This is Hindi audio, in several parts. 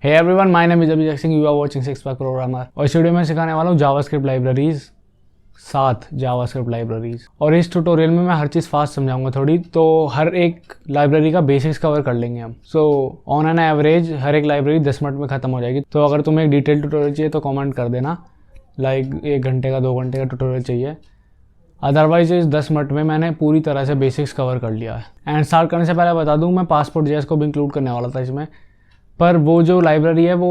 Hey everyone, my name is Abhishek Singh, you are watching six pack programmer. और इस वीडियो में सिखाने वाला हूँ जावास्क्रिप्ट लाइब्रेरीज, 7 जावास्क्रिप्ट लाइब्रेरीज। और इस ट्यूटोरियल में मैं हर चीज़ फास्ट समझाऊंगा थोड़ी, तो हर एक लाइब्रेरी का बेसिक्स कवर कर लेंगे हम। सो ऑन एन एवरेज हर एक लाइब्रेरी 10 मिनट में ख़त्म हो जाएगी। तो अगर तुम्हें एक डिटेल ट्यूटोरियल चाहिए तो कमेंट कर देना, लाइक 1 घंटे का 2 घंटे का ट्यूटोरियल चाहिए। अदरवाइज इस 10 मिनट में मैंने पूरी तरह से बेसिक्स कवर कर लिया है। एंड स्टार्ट करने से पहले बता दूँ, मैं पासपोर्ट जेएस को भी इंक्लूड करने वाला था इसमें, पर वो जो लाइब्रेरी है वो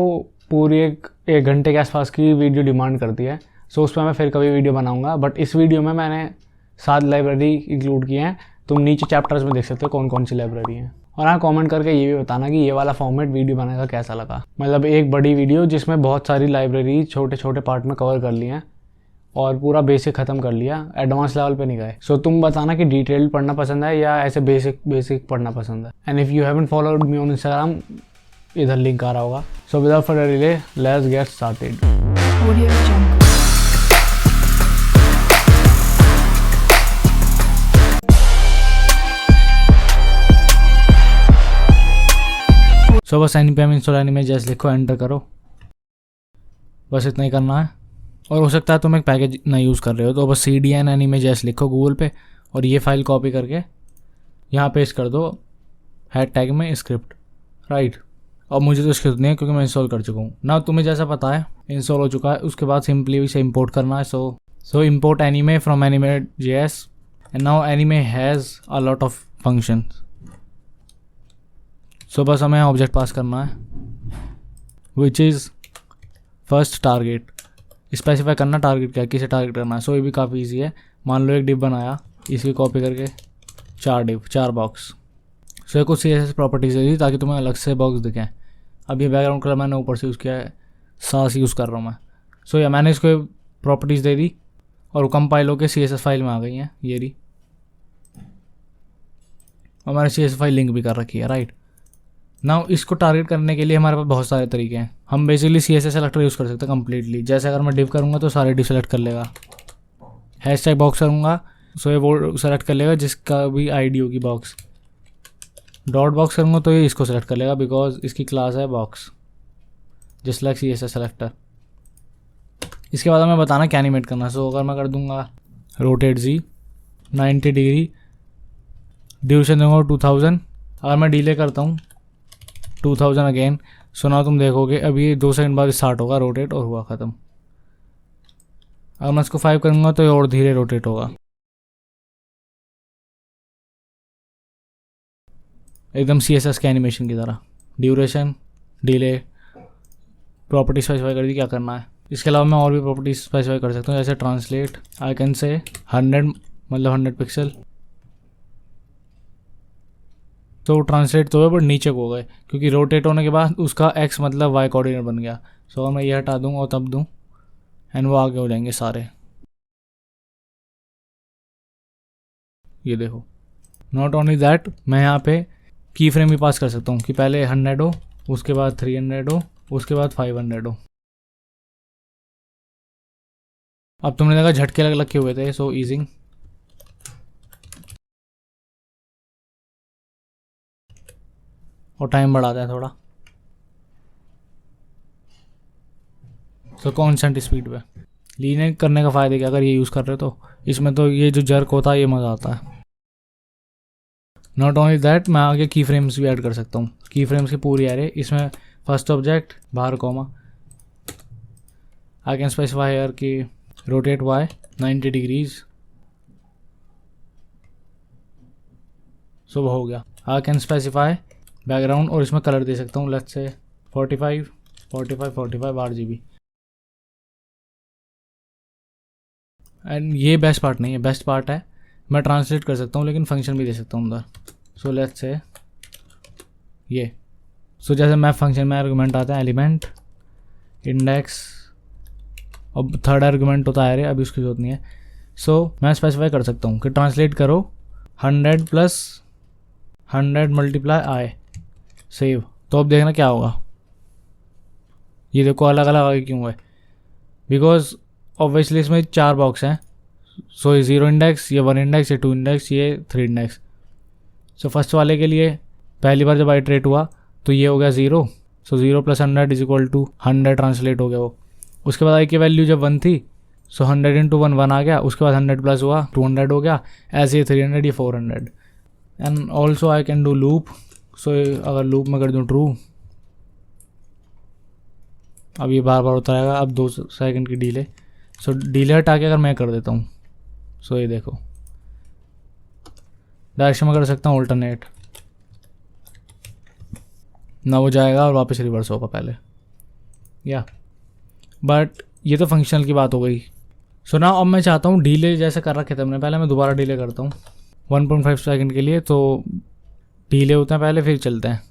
पूरी एक घंटे के आसपास की वीडियो डिमांड करती है। सो उस पर मैं फिर कभी वीडियो बनाऊंगा, बट इस वीडियो में मैंने 7 लाइब्रेरी इंक्लूड किए हैं। तुम नीचे चैप्टर्स में देख सकते हो कौन कौन सी लाइब्रेरी हैं। और हाँ, कमेंट करके ये भी बताना कि ये वाला फॉर्मेट वीडियो बनाने का कैसा लगा। मतलब एक बड़ी वीडियो जिसमें बहुत सारी लाइब्रेरी छोटे छोटे पार्ट में कवर कर ली हैं और पूरा बेसिक ख़त्म कर लिया, एडवांस लेवल पे नहीं गए। सो तुम बताना कि डिटेल पढ़ना पसंद है या ऐसे बेसिक पढ़ना पसंद है। And if you haven't followed me on Instagram, इधर लिंक आ रहा होगा। So without further delay, let's get started. So बस npm इंस्टॉल एनिमे जैस लिखो, एंटर करो, बस इतना ही करना है। और हो सकता है तुम एक पैकेज नहीं यूज़ कर रहे हो तो बस cdn एनिमे जैस लिखो गूगल पे और ये फाइल कॉपी करके यहाँ पेस्ट कर दो हैड टैग में स्क्रिप्ट, राइट। और मुझे तो स्क्रिप्ट नहीं है क्योंकि मैं इंस्टॉल कर चुका हूँ ना। तुम्हें जैसा पता है इंस्टॉल हो चुका है, उसके बाद सिंपली इसे इंपोर्ट करना है। So import anime from anime JS and now anime has a lot of functions. So बस हमें ऑब्जेक्ट पास करना है which is first target. Specify करना टारगेट क्या है, किसे टारगेट करना है। सो ये भी काफ़ी ईजी है। मान लो एक डिव बनाया, इसकी कॉपी करके 4 बॉक्स। सो ये कुछ CSS प्रॉपर्टीज़ है ताकि तुम्हें अलग से बॉक्स दिखें। अब ये बैकग्राउंड कलर मैंने ऊपर से यूज़ किया है, सास यूज़ कर रहा हूँ मैं। सो या मैंने इसको प्रॉपर्टीज़ दे दी और वो कंपाइल होकर CSS फाइल में आ गई हैं, ये रही। और मैंने CSS फाइल लिंक भी कर रखी है, राइट। नाउ इसको टारगेट करने के लिए हमारे पास बहुत सारे तरीके हैं। हम बेसिकली CSS सेलेक्टर यूज़ कर सकते हैं कम्प्लीटली। जैसे अगर मैं डिव करूँगा तो सारे डिव सेलेक्ट कर लेगा। हैशटैग बॉक्स करूँगा सो ये वो सेलेक्ट कर लेगा जिसका भी ID होगी बॉक्स। डॉट बॉक्स करूँगा तो ये इसको सेलेक्ट कर लेगा बिकॉज इसकी क्लास है box, just like CSS selector. इसके बाद हमें बताना क्या एनिमेट करना। सो अगर मैं कर दूँगा रोटेट Z 90 डिग्री, ड्यूरेशन दूँगा 2000। अगर मैं डिले करता हूँ 2000 अगेन, सुना तुम देखोगे अभी 2 सेकंड बाद स्टार्ट होगा रोटेट और हुआ ख़त्म। अगर मैं इसको 5 करूँगा तो ये और धीरे रोटेट होगा, एकदम CSS के एनिमेशन की तरह। ड्यूरेशन, डिले, प्रॉपर्टी स्पेसिफाई कर दी क्या करना है। इसके अलावा मैं और भी प्रॉपर्टी स्पेसिफाई कर सकता हूँ, जैसे ट्रांसलेट आई कैन से 100 मतलब 100 पिक्सल। तो ट्रांसलेट तो है बट नीचे को हो गए क्योंकि रोटेट होने के बाद उसका x मतलब y कोऑर्डिनेट बन गया। सो मैं ये हटा दूँ और तब दूँ एंड वो आगे हो जाएंगे सारे। ये देखो, नॉट ओनली दैट, मैं यहाँ पे की फ्रेम भी पास कर सकता हूँ कि पहले 100 हो, उसके बाद 300 हो, उसके बाद 500 हो। अब तुमने देखा झटके अलग अलग के हुए थे। सो ईजिंग और टाइम बढ़ाता है थोड़ा। सो कॉन्स्टेंट स्पीड पे लीनियर करने का फ़ायदा क्या, अगर ये यूज़ कर रहे हो तो इसमें तो ये जो जर्क होता है ये मज़ा आता है। नॉट ओनली दैट, मैं आगे की फ्रेम्स भी ऐड कर सकता हूँ। की फ्रेम्स की पूरी एरे, इसमें फर्स्ट ऑब्जेक्ट बाहर comma, I can specify here कि रोटेट Y 90 डिग्रीज। सो वो हो गया। आई कैन स्पेसिफाई बैकग्राउंड और इसमें कलर दे सकता हूँ, लेट्स से 45 RGB। एंड ये बेस्ट पार्ट नहीं है, बेस्ट पार्ट है मैं ट्रांसलेट कर सकता हूँ लेकिन फंक्शन भी दे सकता हूँ अंदर। सो लेट्स से ये, सो जैसे मैं फंक्शन में आर्गुमेंट आता है एलिमेंट इंडेक्स, अब थर्ड आर्गुमेंट होता है, अभी उसकी जरूरत नहीं है। सो मैं स्पेसिफाई कर सकता हूँ कि ट्रांसलेट करो 100 + 100 × I, सेव। तो अब देखना क्या होगा, ये देखो अलग अलग आगे क्यों है, बिकॉज ऑब्वियसली इसमें 4 बॉक्स हैं। सो ये 0 इंडेक्स, ये 1 इंडेक्स, ये 2 इंडेक्स, ये 3 इंडेक्स। सो फर्स्ट वाले के लिए पहली बार जब आइटरेट हुआ तो ये हो गया 0, सो 0 + 100 = 100 ट्रांसलेट हो गया वो। उसके बाद आई की वैल्यू जब 1 थी, सो 100 × 1 1 आ गया। उसके बाद 100 प्लस हुआ 200 हो गया। ऐसे ही 300 ये 400। And also I can do loop. So अगर लूप में कर दूँ ट्रू, अब ये बार बार होता रहेगा। अब 2 सेकंड की डिले। सो डिले हटा के अगर मैं कर देता हूँ, सो ये देखो डायरेक्शन में कर सकता हूँ ऑल्टरनेट, ना वो जाएगा और वापस रिवर्स होगा पहले या। बट ये तो फंक्शनल की बात हो गई। सो ना अब मैं चाहता हूँ डिले जैसे कर रखे थे हमने पहले, मैं दोबारा डिले करता हूँ 1.5 सेकंड के लिए। तो डिले होते हैं पहले फिर चलते हैं,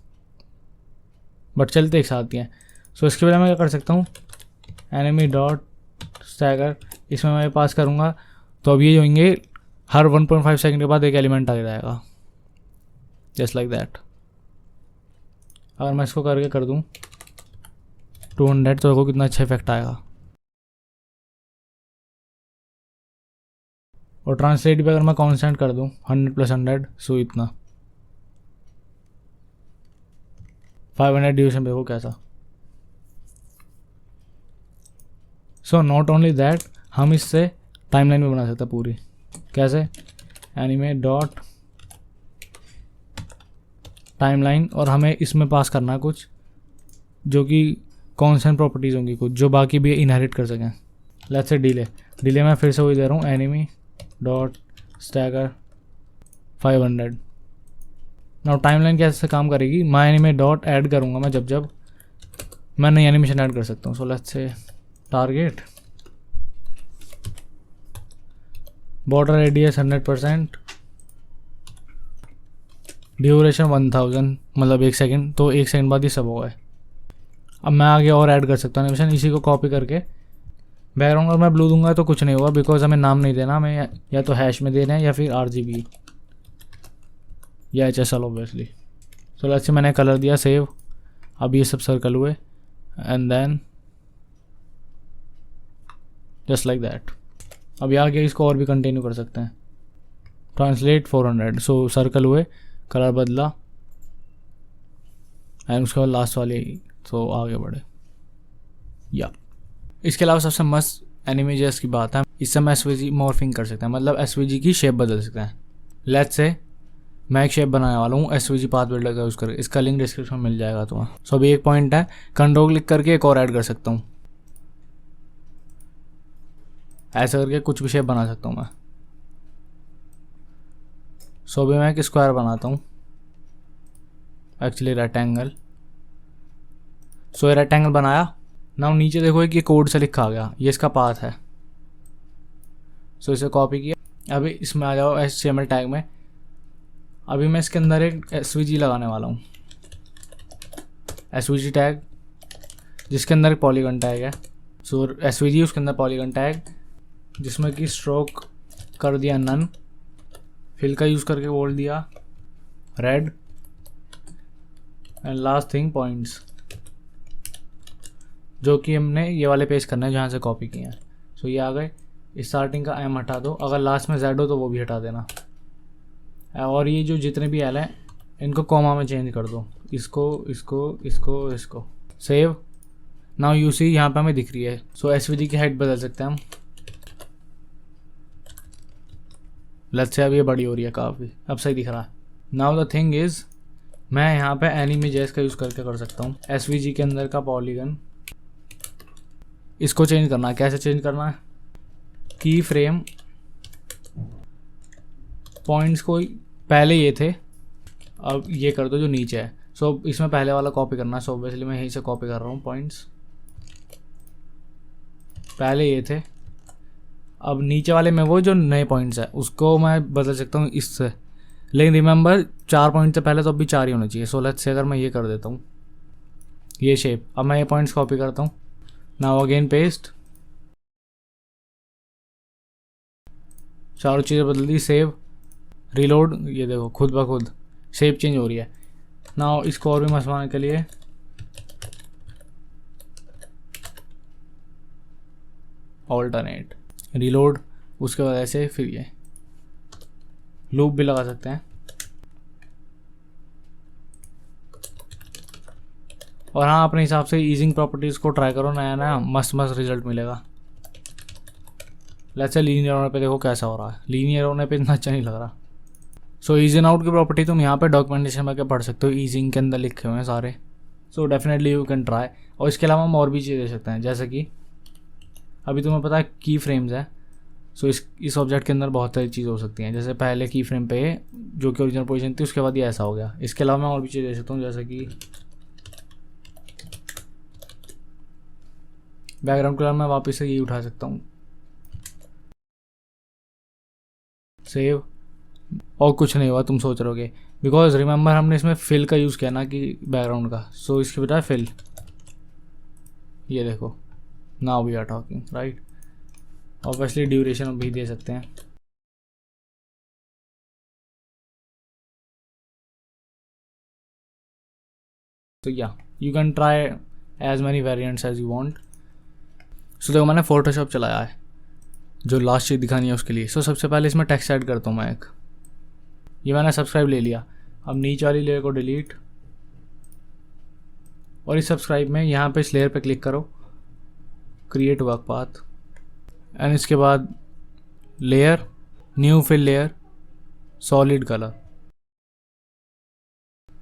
बट चलते एक साथ ही हैं। सो इसके बजाय मैं क्या कर सकता हूँ, एनिमी डॉट स्टैगर, इसमें मैं पास करूँगा। तो अब ये जो होंगे हर 1.5 सेकंड के बाद एक एलिमेंट आ जाएगा, जस्ट लाइक दैट। अगर मैं इसको करके कर दूँ 200 तो देखो कितना अच्छा इफेक्ट आएगा। और ट्रांसलेट भी अगर मैं कांस्टेंट कर दूँ 100 + 100, सो इतना 500 ड्यूरेशन देखो कैसा। सो नॉट ओनली दैट, हम इससे टाइमलाइन भी बना सकते हैं पूरी। कैसे, एनिमे डॉट टाइमलाइन, और हमें इसमें पास करना है कुछ जो कि कॉन्स्टेंट प्रॉपर्टीज़ होंगी, कुछ जो बाकी भी इनहेरिट कर सकें। लेट्स से डिले मैं फिर से वही दे रहा हूँ, enemy dot stagger 500। Now timeline कैसे काम करेगी, माई एनिमे डॉट ऐड करूँगा मैं जब मैं नई एनिमेशन ऐड कर सकता हूँ। So let's say target border radius 100%, duration 1000, मतलब 1 सेकंड। तो 1 सेकंड बाद ये सब होगा। अब मैं आगे और ऐड कर सकता हूँ एनिमेशन, इसी को कॉपी करके बैकग्राउंड अगर मैं ब्लू दूंगा तो कुछ नहीं होगा, बिकॉज हमें नाम नहीं देना, हमें या तो हैश में देना है या फिर RGB या HSL obviously. So let's say मैंने कलर दिया सेव। अब ये सब सर्कल हुए and then just like that. अब यहाँ आगे इसको और भी कंटिन्यू कर सकते हैं, ट्रांसलेट 400। सो सर्कल हुए, कलर बदला एंड उसके बाद लास्ट वाले, तो आगे बढ़े या। इसके अलावा सबसे मस्त एनिमेजेस की बात है, इससे हम SVG मॉर्फिंग कर सकते हैं, मतलब SVG की शेप बदल सकते हैं। लेट्स से मैं एक शेप बनाने वाला हूँ SVG पाथ बिल्डर का यूज़ करके, इसका लिंक डिस्क्रिप्शन में मिल जाएगा तुम्हें। सो अभी एक पॉइंट है, कंट्रोल क्लिक करके एक और ऐड कर सकता हूँ, ऐसा करके कुछ भी शेप बना सकता हूँ मैं। सो अभी मैं एक स्क्वायर बनाता हूँ, एक्चुअली रेक्टेंगल। सो ये रेक्टेंगल बनाया। नाउ नीचे देखो कि ये कोड से लिखा आ गया, ये इसका पाथ है। सो इसे कॉपी किया। अभी इसमें आ जाओ HTML टैग में। अभी मैं इसके अंदर एक SVG लगाने वाला हूँ, SVG टैग जिसके अंदर एक पॉलीगन टैग है। सो SVG उसके अंदर पॉलीगन टैग, जिसमें कि स्ट्रोक कर दिया नन, फिल का यूज़ करके बोल दिया red, and last thing points, जो कि हमने ये वाले पेज करना है जहाँ से कॉपी किए हैं। सो ये आ गए। स्टार्टिंग का M हटा दो, अगर लास्ट में Z हो तो वो भी हटा देना। और ये जो जितने भी एल हैं इनको कॉमा में चेंज कर दो, इसको सेव। नाउ यू सी यहाँ पे हमें दिख रही है। सो SVG की हाइट बदल सकते हैं हम। लेट्स से अब ये बड़ी हो रही है काफ़ी, अब सही दिख रहा है। नाउ द थिंग इज़, मैं यहाँ पे एनिमेजेस का यूज़ करके कर सकता हूँ। SVG के अंदर का पॉलीगन, इसको चेंज करना है। कैसे चेंज करना है, की फ्रेम पॉइंट्स को पहले ये थे, अब ये कर दो जो नीचे है। सो इसमें पहले वाला कॉपी करना है। सो ऑब्वियसली मैं यहीं से कॉपी कर रहा हूँ, पॉइंट्स पहले ये थे, अब नीचे वाले में वो जो नए पॉइंट्स है उसको मैं बदल सकता हूँ इससे। लेकिन रिमेंबर 4 पॉइंट से पहले तो अभी 4 ही होने चाहिए। सो लेट्स से अगर मैं ये कर देता हूँ ये शेप, अब मैं ये पॉइंट्स कॉपी करता हूँ। नाउ अगेन पेस्ट, चारों चीज़ें बदल दी, सेव, रीलोड। ये देखो खुद ब खुद शेप चेंज हो रही है। नाउ इसको और भी मस्त बनाने के लिए ऑल्टरनेट, रीलोड, उसके बाद ऐसे फिर ये लूप भी लगा सकते हैं। और हाँ, अपने हिसाब से ईजिंग प्रॉपर्टीज़ को ट्राई करो, नया नया मस्त मस्त रिजल्ट मिलेगा। लेट्स से लीनियर होने पे देखो कैसा हो रहा है, लीनियर होने पे इतना अच्छा नहीं लग रहा। सो ईज इन आउट की प्रॉपर्टी तुम यहाँ पे डॉक्यूमेंटेशन में क्या पढ़ सकते हो, ईजिंग के अंदर लिखे हुए हैं सारे। So definitely you can try. और इसके अलावा हम और भी चीज़ दे सकते हैं, जैसे कि अभी तुम्हें पता है की फ्रेम्स है। सो इस ऑब्जेक्ट के अंदर बहुत सारी चीज़ हो सकती हैं, जैसे पहले की फ्रेम पे जो कि ओरिजिनल पोजीशन थी, उसके बाद ये ऐसा हो गया। इसके अलावा मैं और भी चीज़ दे सकता हूँ, जैसे कि बैकग्राउंड कलर मैं वापस से यही उठा सकता हूँ, सेव। और कुछ नहीं हुआ तुम सोच रहोगे, बिकॉज रिमेंबर हमने इसमें फिल का यूज़ किया ना कि बैकग्राउंड का। सो इसके बजाय फिल, ये देखो, now we are talking right. Obviously duration भी दे सकते हैं। तो या you can try as many variants as you want. So देखो मैंने फोटोशॉप चलाया है, जो लास्ट चीज़ दिखानी है उसके लिए। सो सबसे पहले इसमें टेक्स्ट ऐड करता हूँ मैं एक। ये मैंने सब्सक्राइब ले लिया। अब नीचे वाली लेयर को डिलीट, और इस सब्सक्राइब में यहाँ पे इस लेयर पे क्लिक करो, क्रिएट वर्क पाथ, एंड इसके बाद layer, new fill layer, solid colour.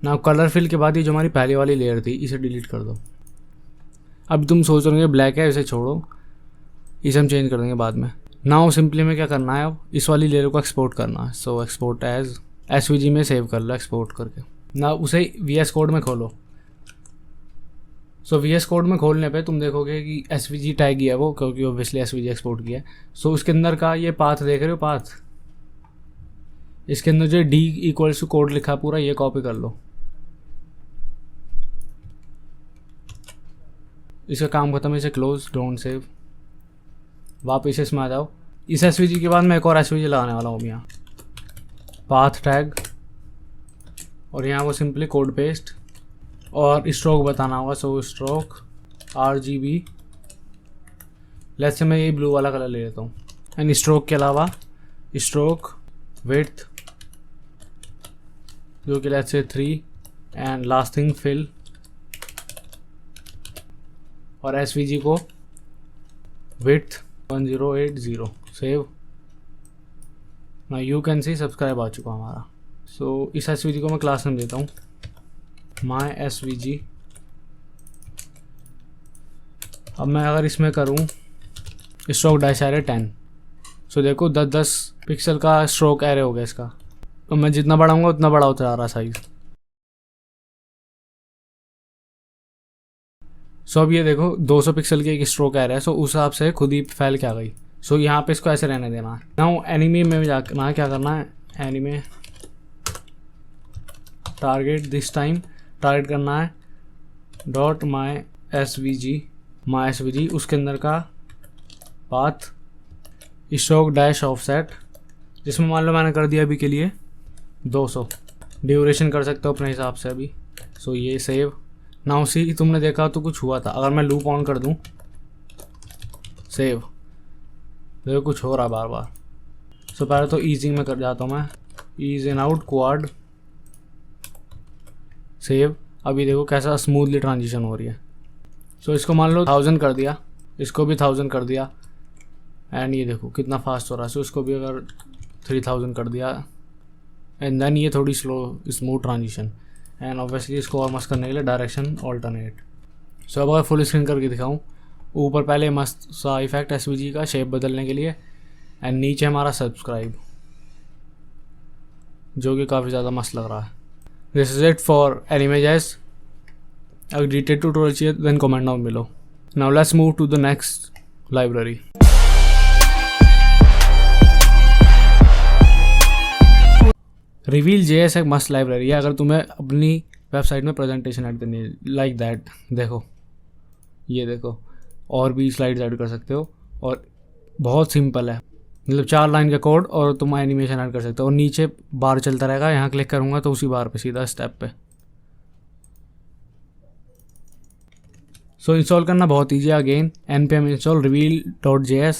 ना कलर फिल के बाद ये जो हमारी पहली वाली लेयर थी, इसे डिलीट कर दो। अब तुम सोच रहे हो ब्लैक है, इसे छोड़ो, इसे हम चेंज कर देंगे बाद में। नाउ सिंपली में क्या करना है, अब इस वाली लेयर को एक्सपोर्ट करना है। सो एक्सपोर्ट एज एसवीजी में सेव कर लो, एक्सपोर्ट करके ना उसे वीएस कोड में खोलो। सो वीएस कोड में खोलने पे तुम देखोगे कि एसवीजी टैग ही है वो, क्योंकि ऑब्वियसली एसवीजी एक्सपोर्ट किया है। सो उसके अंदर का ये पाथ देख रहे हो, पाथ, इसके अंदर जो डी इक्वल्स टू कोड लिखा पूरा, ये कॉपी कर लो। इसका काम खत्म, इसे क्लोज, डोंट सेव, वापस इसमें आ जाओ। इस एसवीजी के बाद मैं एक और एसवीजी लगाने वाला हूँ यहाँ, पाथ टैग, और यहाँ वो सिंपली कोड पेस्ट, और स्ट्रोक बताना होगा। सो स्ट्रोक RGB, लेट्स से मैं ये ब्लू वाला कलर ले लेता हूँ। एंड स्ट्रोक के अलावा स्ट्रोक विड्थ, जो कि let's say 3, and last thing fill, और एसवीजी को विड्थ 1080, सेव। ना यू कैन सी सब्सक्राइब आ चुका हमारा। सो इस एसवीजी को मैं क्लास नेम देता हूँ माई एसवीजी। अब मैं अगर इसमें करूँ स्ट्रोक डैश एरे 10, सो देखो 10 पिक्सल का स्ट्रोक एरे हो गया इसका। तो मैं जितना बढ़ाऊंगा उतना बड़ा होता जा रहा साइज। सो अब ये देखो 200 पिक्सल की एक स्ट्रोक एरे है, सो उस हिसाब से खुद ही फैल के आ गई। सो यहाँ पे इसको ऐसे रहने देना है। नाउ एनिमे में जाना है, क्या करना है, anime target, this time target करना है डॉट माई एसवीजी, उसके अंदर का पाथ स्ट्रोक डैश ऑफसेट, जिसमें मान लो मैंने कर दिया अभी के लिए 200, ड्यूरेशन कर सकते हो अपने हिसाब से अभी। सो ये सेव। नाउ सी, तुमने देखा तो कुछ हुआ था, अगर मैं लूप ऑन कर दूं, सेव, देखो कुछ हो रहा बार बार। सो पहले तो ईजिंग में कर जाता हूँ मैं, ease in out quad, save. अभी देखो कैसा स्मूथली ट्रांजिशन हो रही है। सो इसको मान लो 1000 कर दिया, इसको भी 1000 कर दिया, एंड ये देखो कितना फास्ट हो रहा है। सो इसको भी अगर 3000 कर दिया, एंड देन ये थोड़ी slow smooth transition, and obviously इसको और मस्त करने के लिए डायरेक्शन ऑल्टरनेट। सो अब अगर फुल स्क्रीन करके दिखाऊँ, ऊपर पहले मस्त सा इफेक्ट एसवीजी का शेप बदलने के लिए, एंड नीचे हमारा सब्सक्राइब, जो कि काफ़ी ज़्यादा मस्त लग रहा है। दिस इज इट फॉर एनिमे.js। अगर डिटेल ट्यूटोरियल चाहिए then comment down below. Now let's move to the next library. Reveal.js एक मस्त लाइब्रेरी है अगर तुम्हें अपनी वेबसाइट में प्रेजेंटेशन ऐड करनी है, लाइक दैट। देखो ये देखो, और भी स्लाइड्स ऐड कर सकते हो, और बहुत सिंपल है, मतलब 4 लाइन का कोड और तुम एनिमेशन ऐड कर सकते हो। और नीचे बार चलता रहेगा, यहाँ क्लिक करूँगा तो उसी बार पे सीधा स्टेप पे। सो इंस्टॉल करना बहुत ईजी है। Again npm install reveal.js,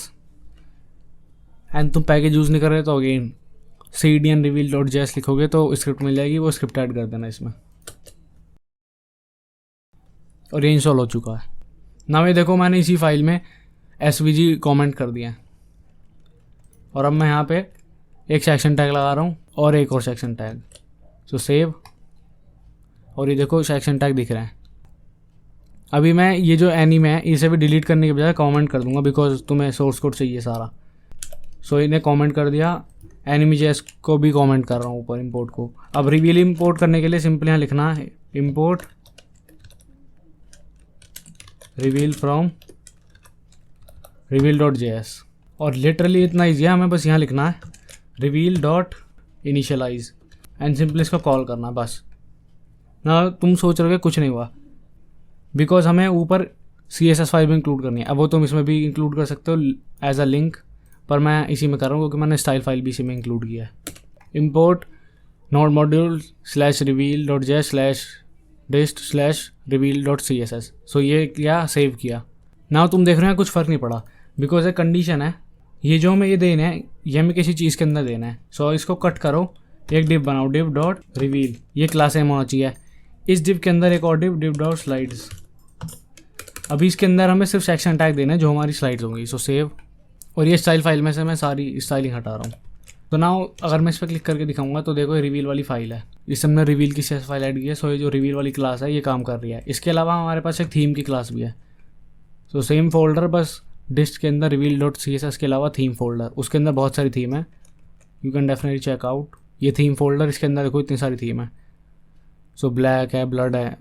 and तुम पैकेज यूज़ नहीं कर रहे तो अगेन cdn reveal.js लिखोगे तो स्क्रिप्ट मिल जाएगी, वो स्क्रिप्ट ऐड कर देना इसमें। और ये इंस्टॉल हो चुका है ना। ये देखो मैंने इसी फाइल में SVG कमेंट कर दिया है। और अब मैं यहाँ पे एक सेक्शन टैग लगा रहा हूँ और एक और सेक्शन टैग। सो सेव, और ये देखो सेक्शन टैग दिख रहे हैं। अभी मैं ये जो एनिमे है इसे भी डिलीट करने के बजाय कमेंट कर दूंगा, बिकॉज तुम्हें सोर्स कोड चाहिए सारा। सो इन्हें कमेंट कर दिया, एनिमी.js को भी कमेंट कर रहा हूँ ऊपर इंपोर्ट को। अब रिवील इंपोर्ट करने के लिए सिंपल यहाँ लिखना है इंपोर्ट रिवील फ्रॉम reveal.js, और लिटरली इतना ईजी है, हमें बस यहाँ लिखना है reveal.initialize एंड सिंपली इसको कॉल करना है बस ना। तुम सोच रहे हो कुछ नहीं हुआ, बिकॉज हमें ऊपर CSS फाइल भी इंक्लूड करनी है। अब वो तुम इसमें भी इंक्लूड कर सकते हो एज अ लिंक, पर मैं इसी में कर रहा हूँ क्योंकि मैंने स्टाइल फाइल भी इसी में इंक्लूड किया है। import node module /reveal.js/dist/reveal.css। सो ये किया, सेव किया ना। तुम देख रहे हैं कुछ फ़र्क नहीं पड़ा, बिकॉज एक कंडीशन है, ये जो हमें ये देना है ये हमें किसी चीज़ के अंदर देना है। सो इसको कट करो, एक डिव बनाओ div.reveal, ये क्लास नेम होना चाहिए। इस डिव के अंदर एक और div.slides। अभी इसके अंदर हमें सिर्फ सेक्शन टैग देना है जो हमारी स्लाइड्स होंगी। सो सेव, और ये स्टाइल फाइल में से मैं सारी स्टाइलिंग हटा रहा हूँ। तो ना अगर मैं इस पर क्लिक करके दिखाऊंगा तो देखो ये रिवील वाली फाइल है, इस हमने रिवील की CSS फाइल ऐड की है। सो ये जो रिवील वाली क्लास है ये काम कर रही है। इसके अलावा हमारे पास एक थीम की क्लास भी है। सो सेम फोल्डर, बस डिस्ट के अंदर reveal.css के अलावा थीम फोल्डर, उसके अंदर बहुत सारी थीम है। You can definitely check out ये थीम फोल्डर, इसके अंदर देखो इतनी सारी थीम है। सो ब्लैक है, ब्लड है,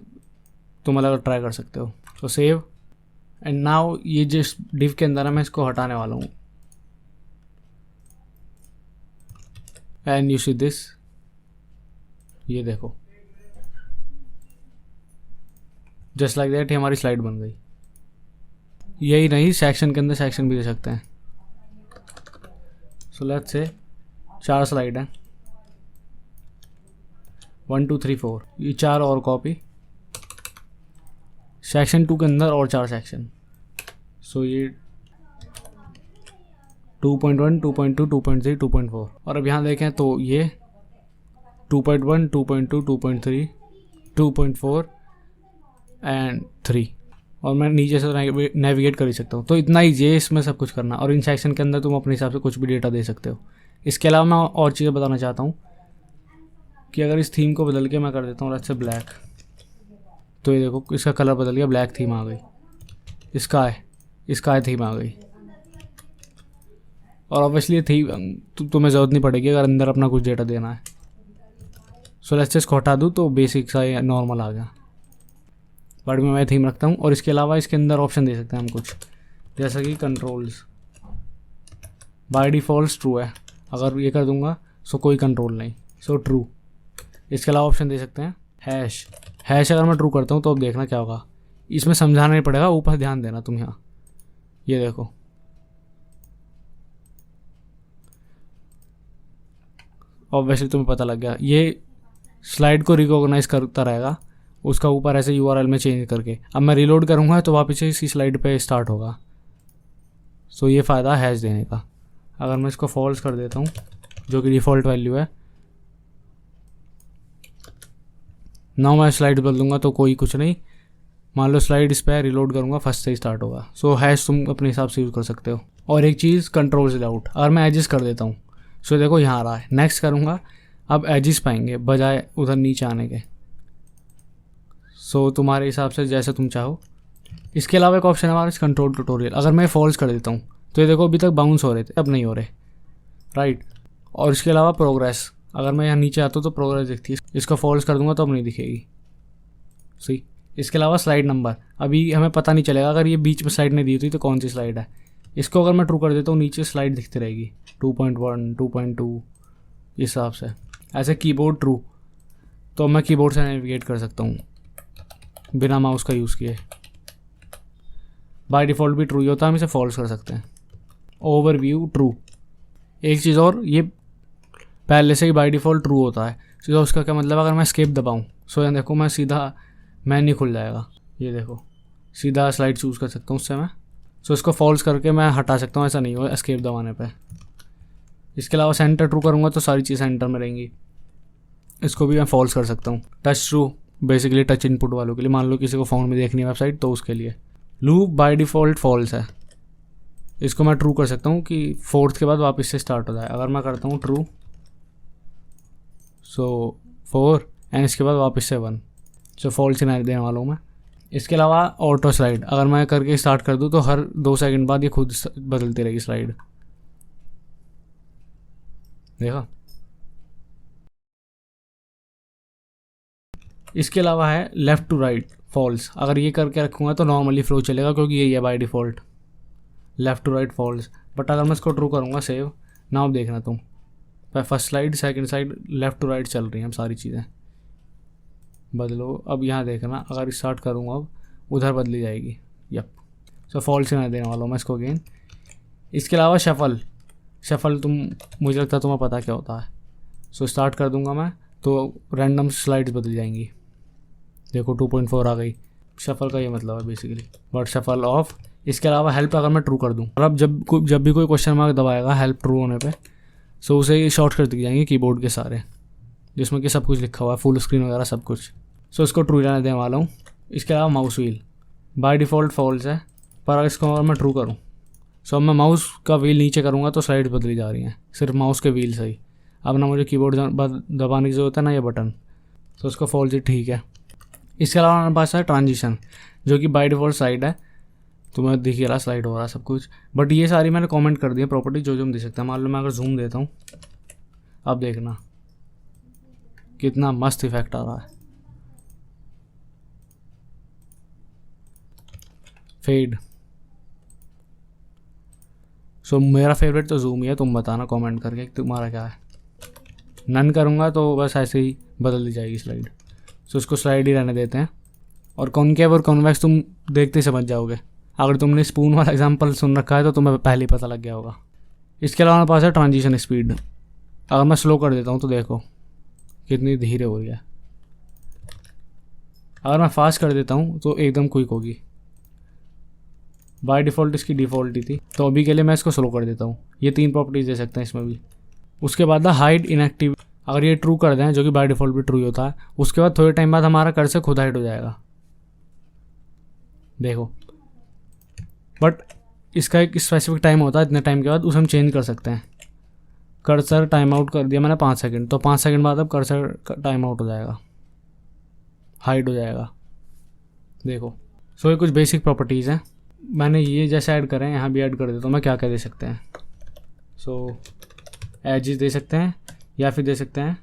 तुम अलग ट्राई कर सकते हो। सो सेव, एंड नाउ ये जिस डिव के अंदर है मैं इसको हटाने वाला हूँ। एंड यू सी दिस, ये देखो जस्ट लाइक दैट हमारी स्लाइड बन गई। यही नहीं, सेक्शन के अंदर सेक्शन भी दे सकते हैं। सो लेट्स से 4 स्लाइड हैं, 1 2 3 4, ये 4 और कॉपी। सेक्शन 2 के अंदर और 4 सेक्शन। सो ये 2.1 2.2 2.3 2.4, और अब यहाँ देखें तो ये 2.1 2.2 2.3 2.4 एंड 3, और मैं नीचे से नेविगेट कर ही सकता हूँ। तो इतना ईजी है इसमें सब कुछ करना, और इन सेक्शन के अंदर तुम अपने हिसाब से कुछ भी डेटा दे सकते हो। इसके अलावा मैं और चीज़ें बताना चाहता हूँ कि अगर इस थीम को बदल के मैं कर देता हूँ अच्छे ब्लैक, तो ये देखो इसका कलर बदल गया, ब्लैक थीम आ गई। इसका है थीम आ गई, और ऑब्वियसली थीम तुम्हें ज़रूरत नहीं पड़ेगी अगर अंदर अपना कुछ डेटा देना है। सो लेट्स इसको हटा दूँ तो बेसिक सा नॉर्मल आ गया, बट मैं थीम रखता हूँ। और इसके अलावा इसके अंदर ऑप्शन दे सकते हैं हम कुछ, जैसा कि कंट्रोल्स बाय डिफ़ॉल्ट ट्रू है, अगर ये कर दूंगा सो कोई कंट्रोल नहीं, सो ट्रू। इसके अलावा ऑप्शन दे सकते हैं हैश अगर मैं ट्रू करता हूँ तो अब देखना क्या होगा, इसमें समझाना नहीं पड़ेगा, ऊपर ध्यान देना तुम। यहाँ ये देखो ऑब्वियसली तुम्हें पता लग गया, ये स्लाइड को रिकॉग्नाइज करता रहेगा उसका ऊपर ऐसे URL में चेंज करके। अब मैं रीलोड करूँगा तो वापस से इसी स्लाइड पे स्टार्ट होगा। सो ये फ़ायदा हैश देने का। अगर मैं इसको फॉल्स कर देता हूँ जो कि डिफ़ॉल्ट वैल्यू है, ना मैं स्लाइड बदल दूँगा तो कोई कुछ नहीं, मान लो स्लाइड इस पर रिलोड करूँगा फर्स्ट से ही स्टार्ट होगा। सो हैश तुम अपने हिसाब से यूज़ कर सकते हो। और एक चीज़ कंट्रोल से आउट, अगर मैं एजिस कर देता हूँ सो देखो यहाँ आ रहा है, नेक्स्ट करूँगा अब एजिस पाएंगे बजाय उधर नीचे आने के। सो तुम्हारे हिसाब से जैसे तुम चाहो। इसके अलावा एक ऑप्शन है हमारे कंट्रोल ट्यूटोरियल, अगर मैं फॉल्स कर देता हूँ तो ये देखो अभी तक बाउंस हो रहे थे, अब नहीं हो रहे, राइट। और इसके अलावा प्रोग्रेस, अगर मैं यहाँ नीचे आता हूँ तो प्रोग्रेस दिखती है, इसको फॉल्स कर दूंगा तो अब नहीं दिखेगी, सही। इसके अलावा स्लाइड नंबर, अभी हमें पता नहीं चलेगा अगर ये बीच में स्लाइड नहीं दी थी तो कौन सी स्लाइड है। इसको अगर मैं ट्रू कर देता हूँ नीचे स्लाइड दिखती रहेगी 2.1 2.2 इस हिसाब से। ऐसे कीबोर्ड ट्रू, तो मैं कीबोर्ड से नेविगेट कर सकता हूँ बिना माउस का यूज़ किए। बाय डिफ़ॉल्ट भी ट्रू ही होता है, हम इसे फॉल्स कर सकते हैं। ओवरव्यू ट्रू, एक चीज़ और, ये पहले से ही बाय डिफ़ॉल्ट ट्रू होता है। सीधा उसका क्या मतलब, अगर मैं एस्केप दबाऊँ सो यहाँ देखो मैं सीधा मेन्यू खुल जाएगा, ये देखो सीधा स्लाइड चूज़ कर सकता हूँ उससे मैं। सो इसको फॉल्स करके मैं हटा सकता हूँ, ऐसा नहीं हो एस्केप दबाने पे। इसके अलावा सेंटर ट्रू करूँगा तो सारी चीज़ सेंटर में रहेंगी, इसको भी मैं फॉल्स कर सकता हूँ। Touch true, basically touch input वालों के लिए, मान लो किसी को फ़ोन में देखनी है वेबसाइट तो उसके लिए। लूप बाय डिफ़ॉल्ट फॉल्स है, इसको मैं ट्रू कर सकता हूँ कि 4th के बाद वापस से स्टार्ट हो जाए। अगर मैं करता हूँ ट्रू, सो 4 एंड इसके बाद वापस से 1, सो फॉल्स सिनेरियो देने वाला हूँ मैं। इसके अलावा ऑटो स्लाइड अगर मैं करके स्टार्ट कर दूँ तो हर 2 सेकंड बाद ये खुद बदलती रहेगी स्लाइड, देखा। इसके अलावा है लेफ़्ट टू राइट फॉल्स, अगर ये करके रखूँगा तो नॉर्मली फ्लो चलेगा क्योंकि यही है by default left to right false. But अगर मैं इसको ट्रू करूँगा सेव ना, अब देखना तुम first slide second slide left to right चल रही हैं, अब सारी चीज़ें बदलो। अब यहाँ देखना अगर स्टार्ट करूँगा अब उधर बदली जाएगी, यप। सो फॉल्स नहीं देने वाला हूँ मैं इसको अगेन। इसके अलावा शफल तुम मुझे लगता है तुम्हें पता क्या होता है। सो स्टार्ट कर दूँगा मैं तो रैंडम स्लाइड्स बदल जाएंगी, देखो 2.4 आ गई। शफल का ये मतलब है बेसिकली, बट शफल ऑफ। इसके अलावा हेल्प अगर मैं ट्रू कर दूँ, और अब जब भी कोई क्वेश्चन मार्क दबाएगा हेल्प ट्रू होने पे, सो उसे ये शॉर्टकट दिख जाएंगे कीबोर्ड के सारे, जिसमें कि सब कुछ लिखा हुआ है, फुल स्क्रीन वगैरह सब कुछ। सो इसको ट्रू रहने देने वाला हूँ। इसके अलावा mouse wheel by default false है, पर अगर इसको अगर मैं ट्रू करूँ, सो अब मैं माउस का व्हील नीचे करूँगा तो स्लाइड्स बदली जा रही हैं, सिर्फ माउस के व्हील सही। अब ना मुझे कीबोर्ड दबाने की ज़रूरत है ना ये बटन, तो उसका फॉल्स ही ठीक है। इसके अलावा हमारे पास है ट्रांजिशन, जो कि बाय डिफ़ॉल्ट साइड है, तुम्हें दिख रहा स्लाइड हो रहा सब कुछ। बट ये सारी मैंने कमेंट कर दी है प्रॉपर्टी जो हम दे सकते हैं। मान लो मैं अगर जूम देता हूँ, अब देखना कितना मस्त इफेक्ट आ रहा है। फेड, सो मेरा फेवरेट तो जूम ही है, तुम बताना कमेंट करके तुम्हारा क्या है। नन करूँगा तो बस ऐसे ही बदल दी जाएगी स्लाइड, सो उसको स्लाइड ही रहने देते हैं। और कॉनकेव और कॉन्वेक्स तुम देखते ही समझ जाओगे, अगर तुमने स्पून वाला एग्जांपल सुन रखा है तो तुम्हें पहले ही पता लग गया होगा। इसके अलावा हमारे पास है ट्रांजिशन स्पीड, अगर मैं स्लो कर देता हूँ तो देखो कितनी धीरे हो रही है, अगर मैं फास्ट कर देता हूँ तो एकदम क्विक होगी। बाय डिफ़ॉल्ट इसकी डिफ़ॉल्ट ही थी, तो अभी के लिए मैं इसको स्लो कर देता हूँ। ये 3 प्रॉपर्टीज दे सकते हैं इसमें भी। उसके बाद हाइड इनएक्टिव, अगर ये ट्रू कर दें, जो कि बाय डिफ़ॉल्ट भी ट्रू होता है, उसके बाद थोड़े टाइम बाद हमारा कर्सर खुद हाइड हो जाएगा, देखो। बट इसका एक स्पेसिफिक टाइम होता है, इतने टाइम के बाद उसे हम चेंज कर सकते हैं। कर्सर टाइम आउट कर दिया मैंने 5 सेकंड, तो 5 सेकंड बाद अब कर्सर टाइम आउट हो जाएगा, हाइड हो जाएगा, देखो। सो ये कुछ बेसिक प्रॉपर्टीज़ हैं, मैंने ये जैसे ऐड करें यहाँ भी ऐड कर देता हूँ मैं। क्या क्या दे सकते हैं, सो एजेस दे सकते हैं, या फिर दे सकते हैं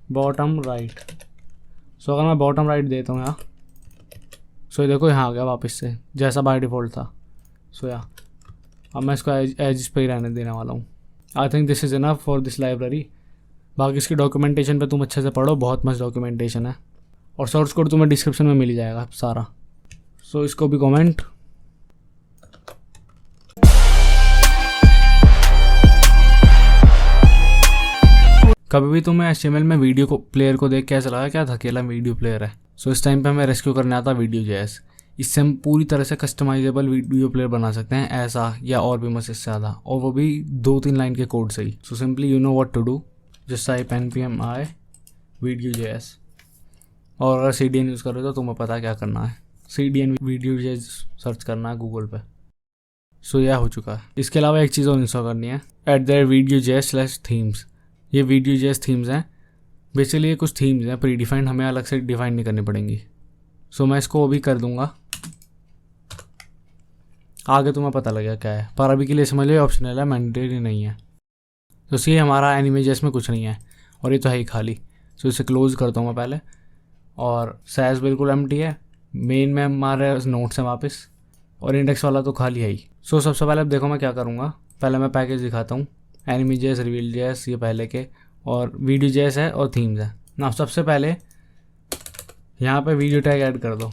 बॉटम राइट। सो अगर मैं बॉटम राइट देता हूँ यहाँ, सो देखो यहाँ आ गया वापस से जैसा बाय डिफ़ॉल्ट था। सो अब मैं इसको एज पे ही रहने देने वाला हूँ। I think this is enough for this library. बाकी इसकी डॉक्यूमेंटेशन पे तुम अच्छे से पढ़ो, बहुत मस्त डॉक्यूमेंटेशन है, और सोर्स कोड तुम्हें डिस्क्रिप्शन में मिल जाएगा सारा। सो इसको भी कमेंट। कभी भी तुम्हें HTML में वीडियो को प्लेयर को देख के ऐसा लगा क्या अकेला वीडियो प्लेयर है। सो इस टाइम पे हमें रेस्क्यू करने आता Vue.js। इससे हम पूरी तरह से कस्टमाइजेबल वीडियो प्लेयर बना सकते हैं, ऐसा या और भी मस्त इससे ज़्यादा, और वो भी 2-3 लाइन के कोड से ही। So simply you know what to do, just type npm Vue.js, और अगर CDN यूज़ कर रहे हो तो तुम्हें पता क्या करना है, CDN Vue.js सर्च करना है गूगल पे। सो यह हो चुका है। इसके अलावा एक चीज़ और इंस्टॉल करनी है, @Vue.js/themes। ये Vue.js थीम्स हैं, बेसिकली ये कुछ थीम्स हैं प्री डिफाइंड, हमें अलग से डिफाइन नहीं करनी पड़ेंगी। सो मैं इसको अभी कर दूंगा, आगे तुम्हें पता लगेगा क्या है, पर अभी के लिए समझ लो ऑप्शनल है, मैंडेटरी नहीं है। तो सी हमारा एनिमे.js में कुछ नहीं है, और ये तो है ही खाली। सो इसे क्लोज करता हूँ मैं पहले, और सैस बिल्कुल एम्प्टी है। मेन में हमारे नोट्स हैं वापस, और इंडेक्स वाला तो खाली है ही। सो सबसे पहले अब देखो मैं क्या करूँगा, पहले मैं पैकेज दिखाता हूँ, एनिमे.js, रिवील.js ये पहले के, और Vue.js है और थीम्स है ना। सबसे पहले यहाँ पे वीडियो टैग ऐड कर दो,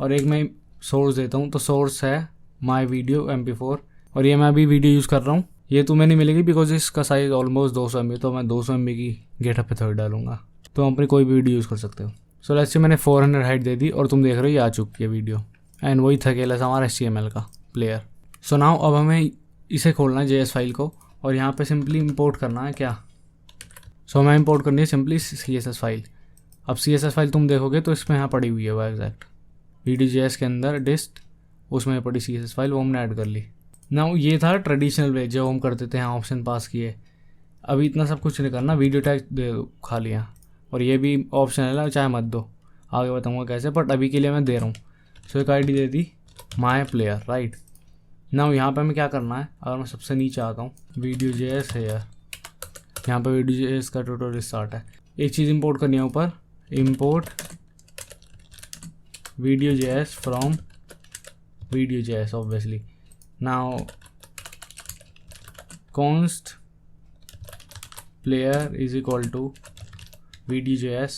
और एक मैं सोर्स देता हूँ, तो सोर्स है माई वीडियो MP4, और ये मैं अभी वीडियो यूज़ कर रहा हूँ। ये तुम्हें नहीं मिलेगी बिकॉज इसका साइज़ ऑलमोस्ट 200 MB, तो मैं 200 MB की गेटअप पे थोड़ी डालूंगा, तो अपनी कोई भी वीडियो यूज़ कर सकते हो। सो लेट्स से मैंने 400 हाइट दे दी, और तुम देख रहे हो ये आ चुकी है वीडियो, एंड वही था केला हमारा HTML का प्लेयर। सो नाउ अब हमें इसे खोलना है JS फाइल को, और यहाँ पे सिंपली इंपोर्ट करना है क्या। सो हमें इंपोर्ट करनी है सिंपली CSS फाइल। अब CSS फाइल तुम देखोगे तो इसमें यहाँ पड़ी हुई है वो एग्जैक्ट Vue.js के अंदर डिस्ट, उसमें पड़ी CSS फाइल, वो हमने ऐड कर ली। नाउ ये था ट्रेडिशनल वे जो हम करते थे, यहाँ ऑप्शन पास किए। अभी इतना सब कुछ नहीं करना, वीडियो टैग दे दो खाली यहाँ, और ये भी ऑप्शनल है, चाहे मत दो, आगे बताऊँगा कैसे, बट अभी के लिए मैं दे रहा हूँ। सो एक ID दे दी माई प्लेयर, राइट। नाउ यहाँ पे हमें क्या करना है, अगर मैं सबसे नीचे आता हूँ Vue.js है यार, यहाँ पे Vue.js का ट्यूटोरियल स्टार्ट है। एक चीज़ इंपोर्ट करनी है ऊपर, import Vue.js from Vue.js obviously. Now const player is equal to Vue.js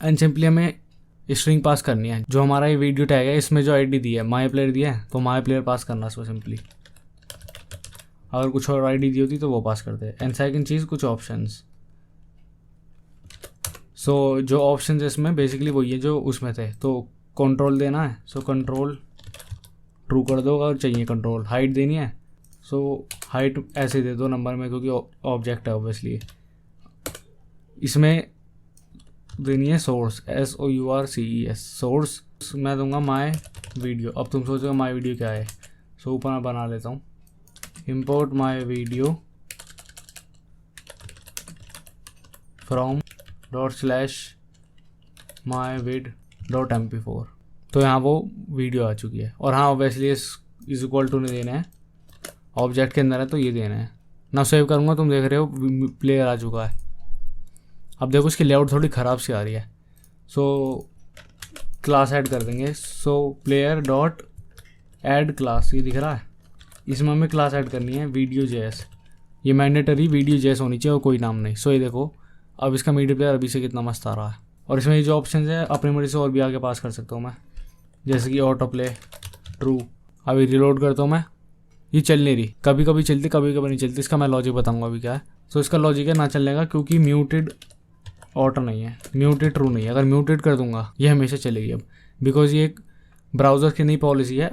and simply हमें स्ट्रिंग पास करनी है। जो हमारा ये वीडियो टैग है इसमें जो ID दी है माई प्लेयर दिया है, तो माई प्लेयर पास करना इसमें सिंपली। अगर कुछ और ID दी होती तो वो पास करते हैं। एंड सेकंड चीज़ कुछ ऑप्शंस। सो जो ऑप्शन इसमें बेसिकली वही है जो उसमें थे, तो कंट्रोल देना है, सो कंट्रोल ट्रू कर दो अगर चाहिए कंट्रोल। हाइट देनी है, सो हाइट ऐसे दे दो नंबर में, क्योंकि ऑब्जेक्ट है ऑब्वियसली। इसमें देनी है सोर्स, SOURCES सोर्स, मैं दूंगा माई वीडियो। अब तुम सोचोगे माई वीडियो क्या है, सो ऊपर मैं बना लेता हूँ import my video from ./myvid.mp4। तो यहाँ वो वीडियो आ चुकी है। और हाँ ऑब्वियसली इज इक्वल टू नहीं देना है, ऑब्जेक्ट के अंदर है तो ये देना है ना। सेव करूँगा, तुम देख रहे हो प्लेयर आ चुका है। अब देखो इसकी लेआउट थोड़ी ख़राब सी आ रही है, सो क्लास ऐड कर देंगे। सो प्लेयर डॉट ऐड क्लास, ये दिख रहा है, इसमें हमें क्लास ऐड करनी है Vue.js। ये मैंडेटरी Vue.js होनी चाहिए और कोई नाम नहीं। सो ये देखो अब इसका मीडिया प्लेयर अभी से कितना मस्त आ रहा है। और इसमें ये जो ऑप्शन है अपनी मर्जी से और भी आगे पास कर सकता हूँ मैं, जैसे कि ऑटो प्ले ट्रू। अभी रिलोड करता हूँ मैं, ये चल नहीं रही, कभी कभी चलती कभी कभी नहीं चलती। इसका मैं लॉजिक बताऊँगा अभी क्या है। सो इसका लॉजिक है ना चलने का, क्योंकि म्यूटेड ऑटो नहीं है, म्यूटेड ट्रू नहीं है। अगर म्यूटेड कर दूंगा ये हमेशा चलेगी अब, बिकॉज ये एक ब्राउज़र की नई पॉलिसी है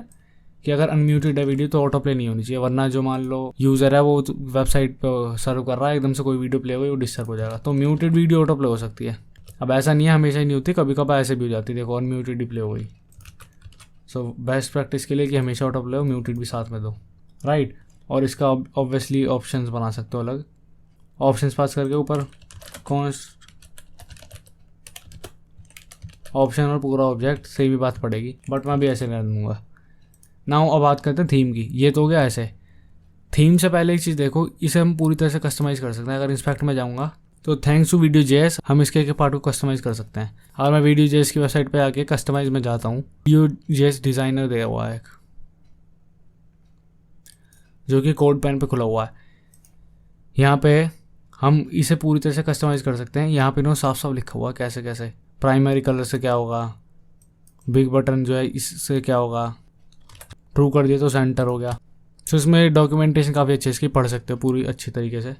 कि अगर अनम्यूटेड है वीडियो तो ऑटो प्ले नहीं होनी चाहिए, वरना जो मान लो यूज़र है वो वेबसाइट पर सर्व कर रहा है, एकदम से कोई वीडियो प्ले हो गई वो डिस्टर्ब हो जाएगा। तो म्यूटेड वीडियो ऑटो प्ले हो सकती है। अब ऐसा नहीं है, हमेशा ही नहीं होती, कभी कभार ऐसे भी हो जाती है। देखो अनम्यूटेड ही प्ले हो गई। सो बेस्ट प्रैक्टिस के लिए कि हमेशा ऑटो प्ले हो, म्यूटेड भी साथ में दो, राइट। और इसका ऑब्वियसली ऑप्शंस बना सकते हो अलग, ऑप्शंस पास करके ऊपर कॉन्स्ट ऑप्शन और पूरा ऑब्जेक्ट सही भी बात पड़ेगी, बट मैं भी ऐसे कर दूँगा। नाउ अब बात करते हैं थीम की। ये तो हो गया ऐसे। थीम से पहले एक चीज़ देखो, इसे हम पूरी तरह से कस्टमाइज़ कर सकते हैं। अगर इंस्पेक्ट में जाऊँगा तो थैंक्स टू Vue.js हम इसके एक पार्ट को कस्टमाइज़ कर सकते हैं। अगर मैं Vue.js की वेबसाइट पे आके कस्टमाइज़ में जाता हूँ, Vue.js डिज़ाइनर दिया हुआ है एक, जो कि कोड पेन पे खुला हुआ है। यहाँ पे हम इसे पूरी तरह से कस्टमाइज़ कर सकते हैं। यहाँ पे साफ साफ लिखा हुआ कैसे कैसे, प्राइमरी कलर से क्या होगा, बिग बटन जो है इससे क्या होगा, ट्रू कर दिया तो सेंटर हो गया। सो इसमें डॉक्यूमेंटेशन काफ़ी अच्छे इसकी पढ़ सकते हो पूरी अच्छी तरीके से।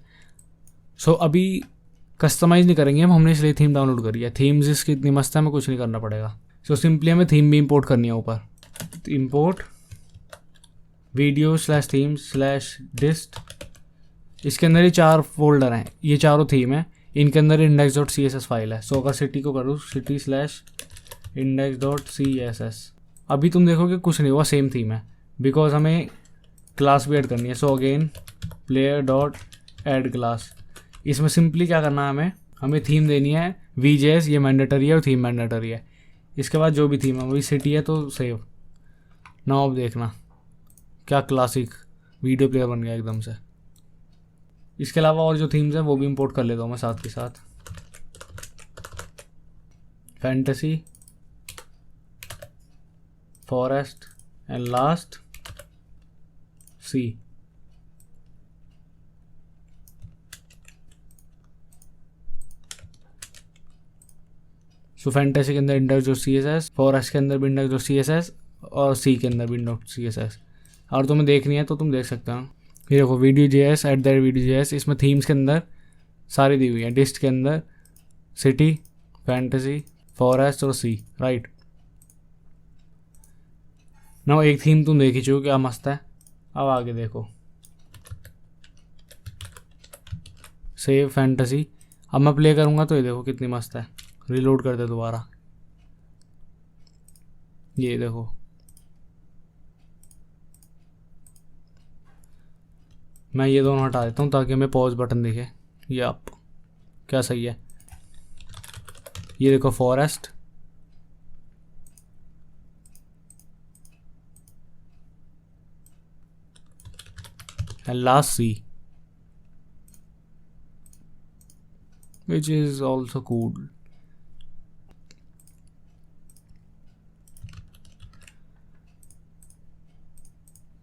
सो अभी कस्टमाइज़ नहीं करेंगे हमने इसलिए थीम डाउनलोड करी है। थीम्स इसकी इतनी मस्त है, हमें कुछ नहीं करना पड़ेगा। सो सिंपली हमें थीम भी इंपोर्ट करनी है ऊपर, इंपोर्ट video/theme/dist। इसके अंदर ही 4 फोल्डर हैं, ये चारों थीम है, इनके अंदर index.css फाइल है। सो अगर सिटी को करूँ city/index.css, अभी तुम देखोगे कुछ नहीं हुआ, सेम थीम है, बिकॉज हमें क्लास भी ऐड करनी है। So again player dot add class. इसमें सिंपली क्या करना है, हमें थीम देनी है Vue.js, ये मैंडेटरी है और थीम मैंडेटरी है। इसके बाद जो भी थीम है वही सिटी है तो सेव ना। अब देखना क्या क्लासिक वीडियो प्लेयर बन गया एकदम से। इसके अलावा और जो थीम्स हैं वो भी इंपोर्ट कर लेता हूँ मैं साथ के साथ। Fantasy, forest and last sea. So fantasy के अंदर index.css, फॉरेस्ट के अंदर भी index.css और सी के अंदर भी index.css। और तुम्हें देखनी है तो तुम देख सकते हो। ये देखो Vue.js @Vue.js, इसमें थीम्स के अंदर सारी दी हुई है। डिस्ट के अंदर सिटी, फैंटेसी, फॉरेस्ट और सी, राइट। ना एक थीम तुम देख ही चुके क्या मस्त है। अब आगे देखो सेव फैंटेसी। अब मैं प्ले करूँगा तो ये देखो कितनी मस्त है, रिलोड करते दोबारा, ये देखो मैं ये दोनों हटा देता हूँ ताकि हमें पॉज बटन दिखे। ये आप क्या सही है। ये देखो forest, and last sea, which is also cool.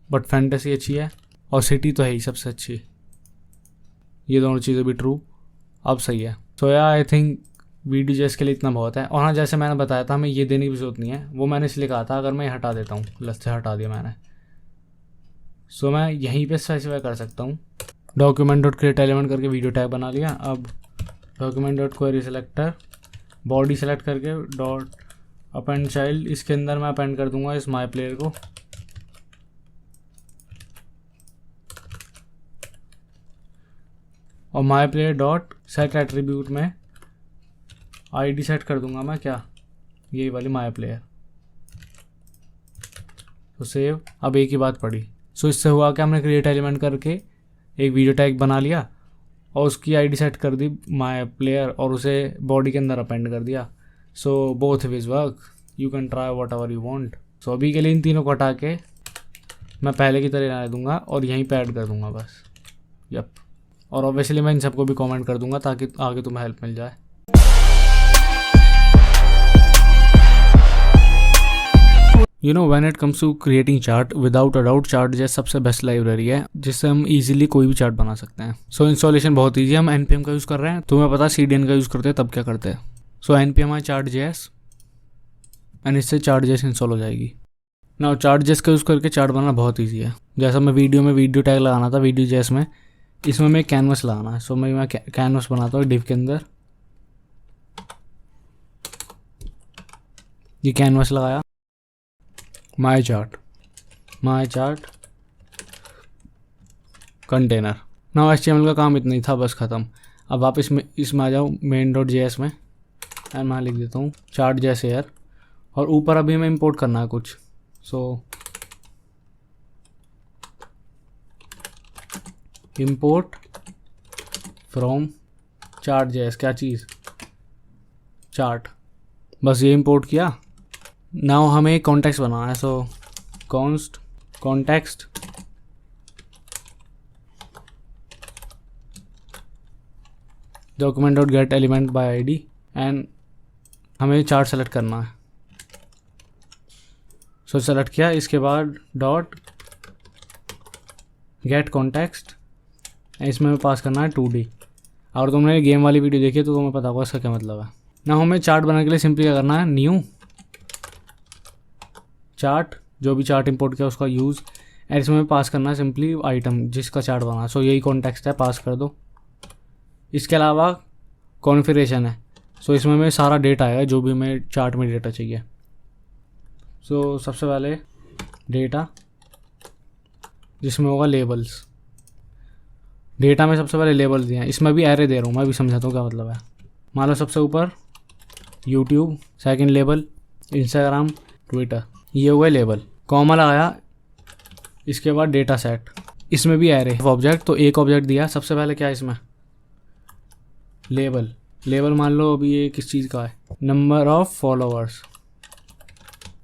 But fantasy अच्छी है और सिटी तो है ही सबसे अच्छी। ये दोनों चीज़ें भी ट्रू, अब सही है। सो या आई थिंक वीडियो के लिए इतना बहुत है। और हाँ, जैसे मैंने बताया था हमें ये देने की जरूरत नहीं है, वो मैंने इसलिए कहा था अगर मैं हटा देता हूँ, लस्ट से हटा दिया मैंने, सो मैं यहीं पे स्पेसिफाई कर सकता हूँ। डॉक्यूमेंट डॉट क्रिएट एलिमेंट करके वीडियो टैग बना लिया। अब document dot query selector, body select करके डॉट अपेंड चाइल्ड, इसके अंदर मैं अपेंड कर दूंगा इस माई प्लेयर को। और माई प्लेयर डॉट सेट एट्रीब्यूट में आईडी सेट कर दूंगा मैं, क्या, यही वाली माई प्लेयर। तो सेव। अब एक ही बात पड़ी। सो इससे हुआ कि हमने क्रिएट एलिमेंट करके एक वीडियो टैग बना लिया और उसकी आईडी सेट कर दी माई प्लेयर और उसे बॉडी के अंदर अपेंड कर दिया। So both ways work, you can try whatever you want. So अभी के लिए इन तीनों को हटा के मैं पहले की तरह ला दूंगा और यहीं पे ऐड कर दूंगा बस। यप। और ऑब्वियसली मैं इन सबको भी कमेंट कर दूंगा ताकि आगे तुम्हें हेल्प मिल जाए। You know when it comes to creating chart, without a doubt chart जैसे सबसे बेस्ट लाइब्रेरी है जिससे हम इजीली कोई भी चार्ट बना सकते हैं। सो इंस्टॉलेशन बहुत ईजी है। हम npm का यूज़ कर रहे हैं, तुम्हें पता CDN का यूज़ करते हैं तब क्या करते हैं। सो npm है चार्ट जेएस एंड इससे चार्ट जेएस इंस्टॉल हो जाएगी। ना चार्ट जेएस का यूज़ करके चार्ट बनाना बहुत ईजी है। जैसा मैं वीडियो में वीडियो टैग लगाना था वीडियो जेएस में, इसमें मैं कैनवस लगाना है। सो मैं कैनवस बनाता हूँ डिव के अंदर, ये कैनवस लगाया, माई चार्ट कंटेनर। ना HTML का काम इतना ही था, बस ख़त्म। अब आप इसमें आ जाओ main.js में एंड मैं लिख देता हूँ चार्ट जैसे यार। और ऊपर अभी हमें इंपोर्ट करना है कुछ। सो इंपोर्ट फ्रॉम चार्ट जैस, क्या चीज़, चार्ट, बस ये इंपोर्ट किया। नाउ हमें एक कॉन्टेक्स्ट बनाना है। सो const context document dot get element bye ID and हमें चार्ट सेलेक्ट करना है। सो सेलेक्ट किया, इसके बाद डॉट गेट कॉन्टेक्स्ट, इसमें हमें पास करना है 2D। अगर तुमने गेम वाली वीडियो देखी तो तुम्हें पता होगा इसका क्या मतलब है। ना हमें चार्ट बनाने के लिए सिंपली क्या करना है, न्यू चार्ट, जो भी चार्ट इंपोर्ट किया उसका यूज़, एंड इसमें पास करना है सिंपली आइटम जिसका चार्ट बना। सो यही कॉन्टेक्स्ट है, पास कर दो। इसके अलावा कॉन्फ़िगरेशन है। सो इसमें हमें सारा डेटा आएगा जो भी हमें चार्ट में डेटा चाहिए। सो सबसे पहले डेटा जिसमें होगा लेबल्स, डेटा में सबसे पहले लेबल्स दिए हैं। इसमें भी एरे दे रहा हूँ, मैं भी समझाता हूँ क्या मतलब है। मान लो सबसे ऊपर YouTube, second label Instagram, Twitter, ये हुआ लेबल, कॉमा लगाया। इसके बाद डेटा सेट, इसमें भी एरे ऑब्जेक्ट, तो एक ऑब्जेक्ट दिया। सबसे पहले क्या है इसमें, लेबल मान लो अभी ये किस चीज़ का है, नंबर ऑफ फॉलोअर्स,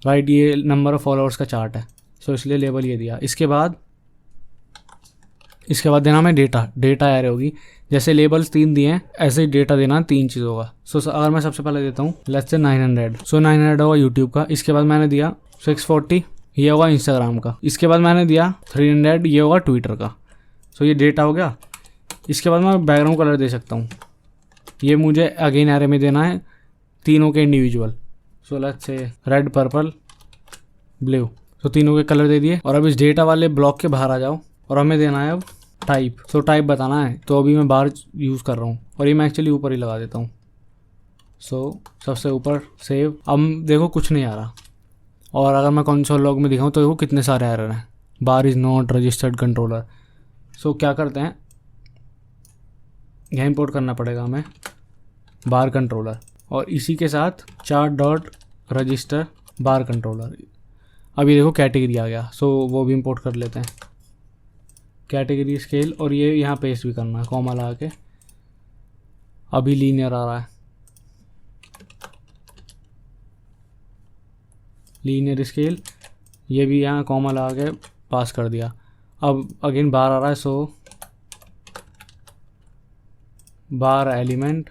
राइट, ये नंबर ऑफ फॉलोअर्स का चार्ट है। सो इसलिए लेबल ये दिया। इसके बाद देना हमें डेटा एरे होगी। जैसे लेबल्स 3 दिए हैं ऐसे ही डेटा देना 3 चीज़ों का। सो अगर मैं सबसे पहले देता हूँ लेट्स से 900, सो 900 होगा यूट्यूब का। इसके बाद मैंने दिया 640, ये होगा इंस्टाग्राम का। इसके बाद मैंने दिया 300, ये होगा ट्विटर का। सो ये डेटा हो गया। इसके बाद मैं बैकग्राउंड कलर दे सकता हूँ, ये मुझे अगेन एरे में देना है तीनों के individual. So let's say red, purple, blue, तो तीनों के कलर दे दिए। और अब इस डेटा वाले ब्लॉक के बाहर आ जाओ और हमें देना है अब टाइप। सो टाइप बताना है, तो अभी मैं बार यूज़ कर रहा हूँ और ये मैं एक्चुअली ऊपर ही लगा देता हूँ। सो सबसे ऊपर सेव। अब देखो कुछ नहीं आ रहा। और अगर मैं कंसोल लॉग में दिखाऊँ तो देखो कितने सारे एरर हैं, बार इज़ नॉट रजिस्टर्ड कंट्रोलर। सो क्या करते हैं, यहाँ इंपोर्ट करना पड़ेगा हमें बार कंट्रोलर। और इसी के साथ चार्ट डॉट रजिस्टर बार कंट्रोलर। अब ये देखो कैटेगरी आ गया, सो वो भी इंपोर्ट कर लेते हैं, कैटेगरी स्केल, और ये यहाँ पेस्ट भी करना है कॉमा लगा के। अभी लीनियर आ रहा है, लीनियर स्केल, ये भी यहाँ कॉमा लगा के पास कर दिया। अब अगेन बार आ रहा है, सो बार एलिमेंट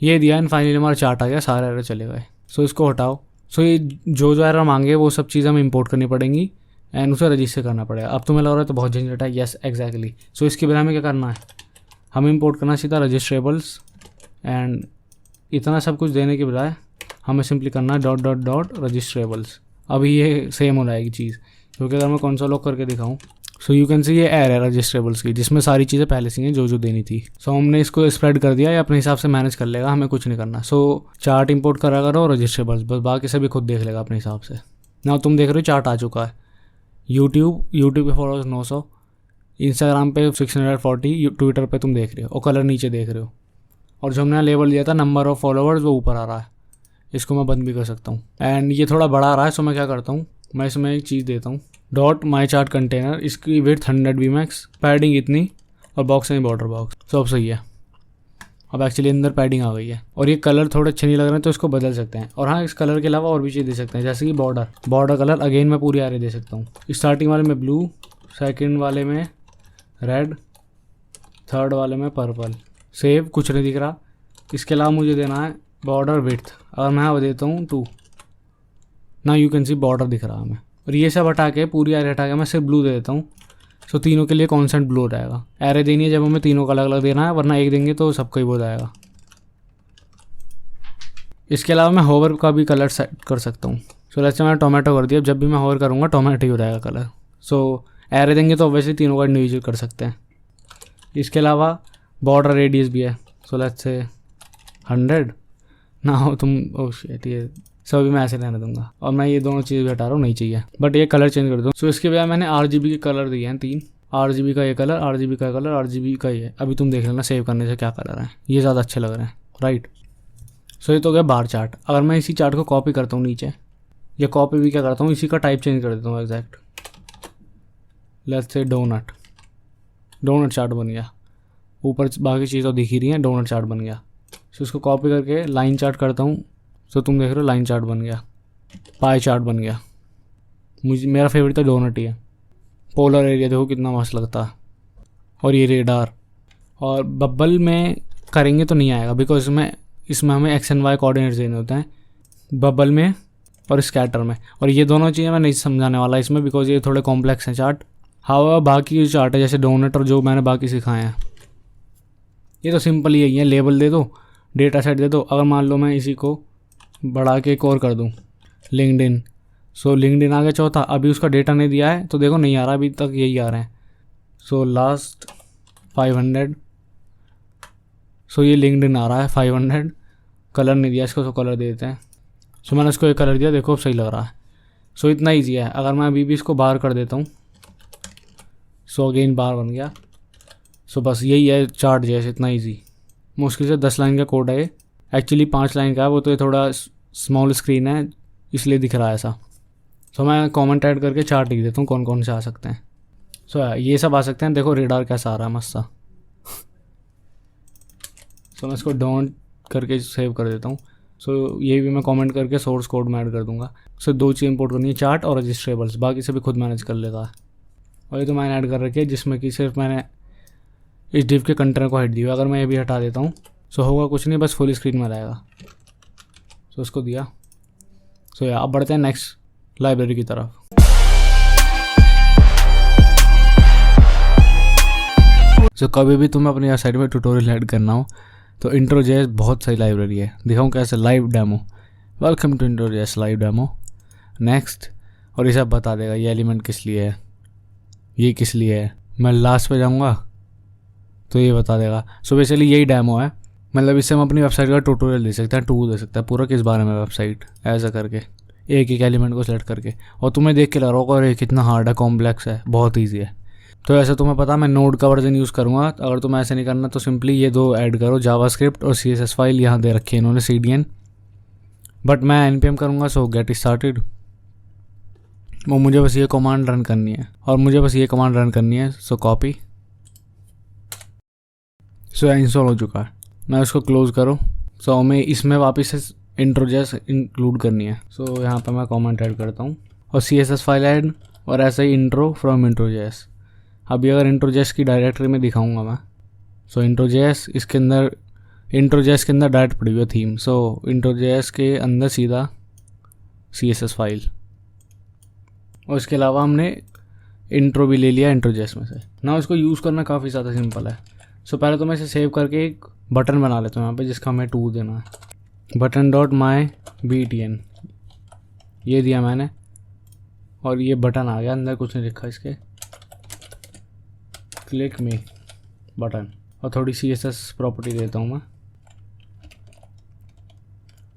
ये दिया एंड फाइनली हमारा चार्ट आ गया, सारे एरर चले गए। सो इसको हटाओ। सो ये जो एरर मांगे वो सब चीज़ें हमें इंपोर्ट करनी पड़ेंगी एंड उसे रजिस्टर करना पड़ेगा। अब तुम्हें लग रहा है तो बहुत झंझट है, यस एग्जैक्टली। सो इसके बिना हमें क्या करना है, हमें इंपोर्ट करना सीधा रजिस्ट्रेबल्स एंड इतना सब कुछ देने के बजाय हमें सिंपली करना है डॉट डॉट डॉट रजिस्ट्रेबल्स। अभी ये सेम हो जाएगी चीज़, क्योंकि अगर मैं कंसोल लॉक करके दिखाऊँ सो यू कैन सी ये एरर है रजिस्ट्रेबल्स की, जिसमें सारी चीज़ें पहले से हैं जो देनी थी। सो हमने इसको स्प्रेड कर दिया, या अपने हिसाब से मैनेज कर लेगा, हमें कुछ नहीं करना। सो चार्ट इंपोर्ट करा करो रजिस्ट्रेबल्स, बस बाकी से भी खुद देख लेगा अपने हिसाब से। ना तुम देख रहे हो चार्ट आ चुका है। यूट्यूब पे फॉलोअर्स 900, इंस्टाग्राम पे 640, ट्विटर पे तुम देख रहे हो और कलर नीचे देख रहे हो। और जो हमने लेवल दिया था नंबर ऑफ फॉलोअर्स वो ऊपर आ रहा है। इसको मैं बंद भी कर सकता हूँ एंड ये थोड़ा बड़ा आ रहा है। सो मैं क्या करता हूँ, मैं इसमें एक चीज़ देता हूँ डॉट माई चार्ट कंटेनर, इसकी विड्थ 100 VMAX, पैडिंग इतनी, और बॉक्स में बॉर्डर बॉक्स, सब सही है। अब एक्चुअली अंदर पैडिंग आ गई है और ये कलर थोड़े अच्छे नहीं लग रहे हैं तो इसको बदल सकते हैं। और हाँ, इस कलर के अलावा और भी चीज़ दे सकते हैं, जैसे कि बॉर्डर कलर अगेन मैं पूरी आरे दे सकता हूँ। स्टार्टिंग वाले में ब्लू, सेकंड वाले में रेड, थर्ड वाले में पर्पल। सेव, कुछ नहीं दिख रहा। इसके अलावा मुझे देना है बॉर्डर विड्थ, अगर मैं वो देता हूँ 2, ना यू कैन सी बॉर्डर दिख रहा है हमें। और ये सब हटा के पूरी एरे हटा के मैं सिर्फ ब्लू दे देता हूँ। सो तीनों के लिए कॉन्सेंट ब्लू हो जाएगा। एरे देनी है जब हमें तीनों का अलग अलग देना है, वरना एक देंगे तो सबका ही हो जाएगा। इसके अलावा मैं होवर का भी कलर सेट कर सकता हूँ। सो जैसे मैंने टोमेटो कर दिया, जब भी मैं होवर करूँगा टोमेटो ही हो जाएगा कलर। सो एरे देंगे तो ऑब्वियसली तीनों का इंडिविजुअल कर सकते हैं। इसके अलावा बॉर्डर रेडियस भी है। सो लेट्स से 100 ना हो तुम, ओह शिट, ये सभी मैं ऐसे रहने दूंगा। और मैं ये दोनों चीज़ भी हटा रहा हूँ, नहीं चाहिए, बट ये कलर चेंज कर दूँ। सो इसके बजाय मैंने RGB के कलर दिए हैं 3, RGB का ये कलर, RGB का कलर, RGB का ये। अभी तुम देख लेना सेव करने से क्या कलर है, ये ज़्यादा अच्छे लग रहे हैं, राइट। सो ये तो हो गया बार चार्ट। अगर मैं इसी चार्ट को कॉपी करता हूँ नीचे, या कॉपी भी क्या करता हूँ, इसी का टाइप चेंज कर देता हूँ exact. Let's say donut chart बन गया। ऊपर बाकी चीज़ तो दिख ही रही है, डोनट चार्ट बन गया। सो इसको कॉपी करके लाइन चार्ट करता हूँ। सो तुम देख रहे हो लाइन चार्ट बन गया, पाई चार्ट बन गया। मेरा फेवरेट तो डोनट ही है। पोलर एरिया देखो कितना मस्त लगता है। और ये रेडार और बबल में करेंगे तो नहीं आएगा, बिकॉज इसमें हमें एक्स एंड वाई कोऑर्डिनेट्स देने होते हैं बबल में और स्कैटर में। और ये दोनों चीज़ें मैं नहीं समझाने वाला इसमें, बिकॉज ये थोड़े कॉम्प्लेक्स हैं चार्ट। हाँ, बाकी जो चार्ट है जैसे डोनट और जो मैंने बाकी सिखाए हैं, ये तो सिंपल ही है। लेबल दे दो, डेटा सेट दे दो। अगर मान लो मैं इसी को बढ़ा के एक और कर दूँ, लिंक्डइन। सो लिंक्डइन आ गया चौथा। अभी उसका डेटा नहीं दिया है तो देखो नहीं आ रहा, अभी तक यही आ रहे हैं। So last 500। सो ये लिंक्डइन आ रहा है 500। कलर नहीं दिया इसको, सो कलर दे देते हैं। सो मैंने इसको एक कलर दिया, देखो अब सही लग रहा है। सो इतना ईजी है। अगर मैं अभी भी इसको बाहर कर देता हूँ, सो अगेन बाहर बन गया। सो बस यही है चार्ट जैसे, इतना ईजी। मुश्किल से 10 लाइन का कोड है, एक्चुअली 5 लाइन का है। वो तो ये थोड़ा स्मॉल स्क्रीन है इसलिए दिख रहा है ऐसा। सो मैं कमेंट ऐड करके चार्ट लिख देता हूँ कौन कौन से आ सकते हैं। सो ये सब आ सकते हैं। देखो रेडार कैसा आ रहा है, मस्त सा। सो मैं इसको डाउन करके सेव कर देता हूँ। सो ये भी मैं कमेंट करके सोर्स कोड में ऐड कर दूँगा। सो 2 चीज़ इंपोर्ट करनी है, चार्ट और रजिस्ट्रेबल्स। बाकी से भी खुद मैनेज कर लेगा। और ये तो मैंने ऐड कर रखी है, जिसमें कि सिर्फ मैंने इस डिव के कंटेनर को हट दिया। अगर मैं ये भी हटा देता हूँ सो होगा कुछ नहीं, बस फुल स्क्रीन में रहेगा। सो इसको दिया। सो अब बढ़ते हैं नेक्स्ट लाइब्रेरी की तरफ। सो कभी भी तुम्हें अपनी वेबसाइट में ट्यूटोरियल ऐड करना हो तो इंट्रो.js बहुत सही लाइब्रेरी है। दिखाऊँ कैसे, लाइव डेमो। वेलकम टू इंट्रो.js लाइव डेमो, नेक्स्ट। और ये सब बता देगा ये एलिमेंट किस लिए है, ये किस लिए है। मैं लास्ट पे जाऊँगा तो ये बता देगा। सो बेसिकली यही डेमो है। मतलब इससे हम अपनी वेबसाइट का ट्यूटोरियल दे सकते हैं, टूर दे सकते हैं पूरा किस बारे में वेबसाइट, ऐसा करके एक एक एलिमेंट को सेलेक्ट करके। और तुम्हें देख के लग रहा होगा अरे कितना हार्ड है, कॉम्प्लेक्स है, बहुत ईजी है। तो ऐसे तुम्हें पता मैं नोड का वर्जन यूज़ करूँगा। अगर तुम्हें ऐसे नहीं करना तो सिंपली ये दो ऐड करो, जावास्क्रिप्ट और CSS फाइल यहाँ दे रखी है इन्होंने CDN, बट मैं npm करूँगा। सो गेट स्टार्टेड, वो मुझे बस ये कमांड रन करनी है और मुझे बस ये कमांड रन करनी है। सो कॉपी, सो इंस्टॉल हो चुका है। मैं उसको क्लोज करो। सो हमें इसमें वापस से इंट्रोजेस इंक्लूड करनी है। सो यहाँ पे मैं कमेंट ऐड करता हूँ और CSS फाइल ऐड और ऐसे ही इंट्रो फ्रॉम इंट्रोजेस। अभी अगर इंट्रोजेस की डायरेक्टरी में दिखाऊंगा मैं, सो इंट्रोजेस इसके अंदर, इंट्रोजेस के अंदर डायरेक्ट पड़ी हुई थीम। सो इंट्रोजेस के अंदर सीधा CSS फाइल, और इसके अलावा हमने इंट्रो भी ले लिया इंट्रोजेस में से ना। इसको यूज़ करना काफ़ी ज़्यादा सिंपल है। सो पहले तो मैं इसे सेव करके एक बटन बना लेता हूँ यहाँ पे, जिसका हमें 2 देना है। बटन डॉट माई BTN ये दिया मैंने और ये बटन आ गया। अंदर कुछ नहीं लिखा इसके, क्लिक मी बटन, और थोड़ी CSS प्रॉपर्टी देता हूँ मैं।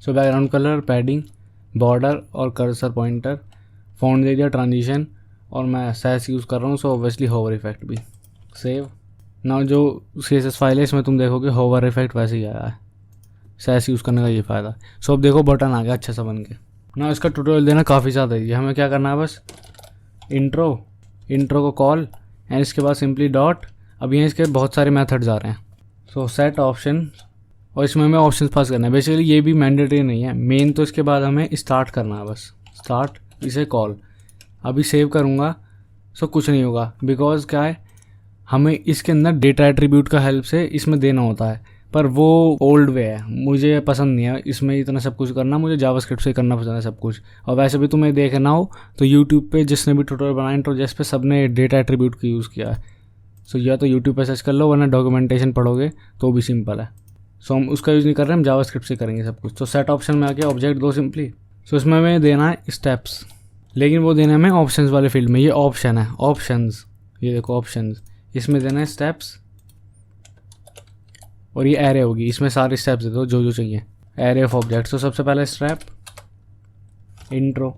So background colour, padding, border और कर्सर पॉइंटर, फ़ॉन्ट दे दिया, ट्रांजिशन, और मैं सैस यूज़ कर रहा हूँ। सो ऑब्वियसली होवर इफेक्ट भी। सेव ना, जो CSS फाइल है इसमें तुम देखोगे होवर इफेक्ट वैसे ही आया है। सैस यूज़ करने का ये फ़ायदा। सो अब देखो बटन आ गया अच्छा सा बन के ना। इसका ट्यूटोरियल देना काफ़ी ज़्यादा है। हमें क्या करना है, बस इंट्रो को कॉल एंड इसके बाद सिंपली डॉट। अब यहाँ इसके बहुत सारे मेथड्स आ रहे हैं। सो सेट ऑप्शन, और इसमें हमें ऑप्शन पास करना है। बेसिकली ये भी मैंडेटरी नहीं है, मेन तो इसके बाद हमें स्टार्ट करना है, बस स्टार्ट, इसे कॉल। अभी सेव करूँगा। सो कुछ नहीं होगा, बिकॉज क्या है, हमें इसके अंदर डेटा एट्रीब्यूट का हेल्प से इसमें देना होता है, पर वो ओल्ड वे है, मुझे पसंद नहीं है इसमें इतना सब कुछ करना। मुझे जावास्क्रिप्ट से करना पसंद है सब कुछ। और वैसे भी तुम्हें देखना हो तो यूट्यूब पे जिसने भी ट्यूटोरियल बनाया इंट्रोजेस पे, सबने डेटा एट्रीब्यूट का यूज़ किया है। सो या तो यूट्यूब पे सर्च कर लो, वरना डॉक्यूमेंटेशन पढ़ोगे तो भी सिंपल है। सो हम उसका यूज़ नहीं कर रहे, हम जावास्क्रिप्ट से करेंगे सब कुछ। तो सेट ऑप्शन में आके ऑब्जेक्ट दो सिंपली। सो इसमें हमें देना है स्टेप्स, लेकिन वो देना है हमें ऑप्शंस वाले फील्ड में। ये ऑप्शन है, ऑप्शंस, ये देखो ऑप्शंस, इसमें देना है स्टेप्स, और ये एरे होगी, इसमें सारे स्टेप्स दे दो जो जो चाहिए। Array of objects. तो सबसे पहले स्टेप इंट्रो,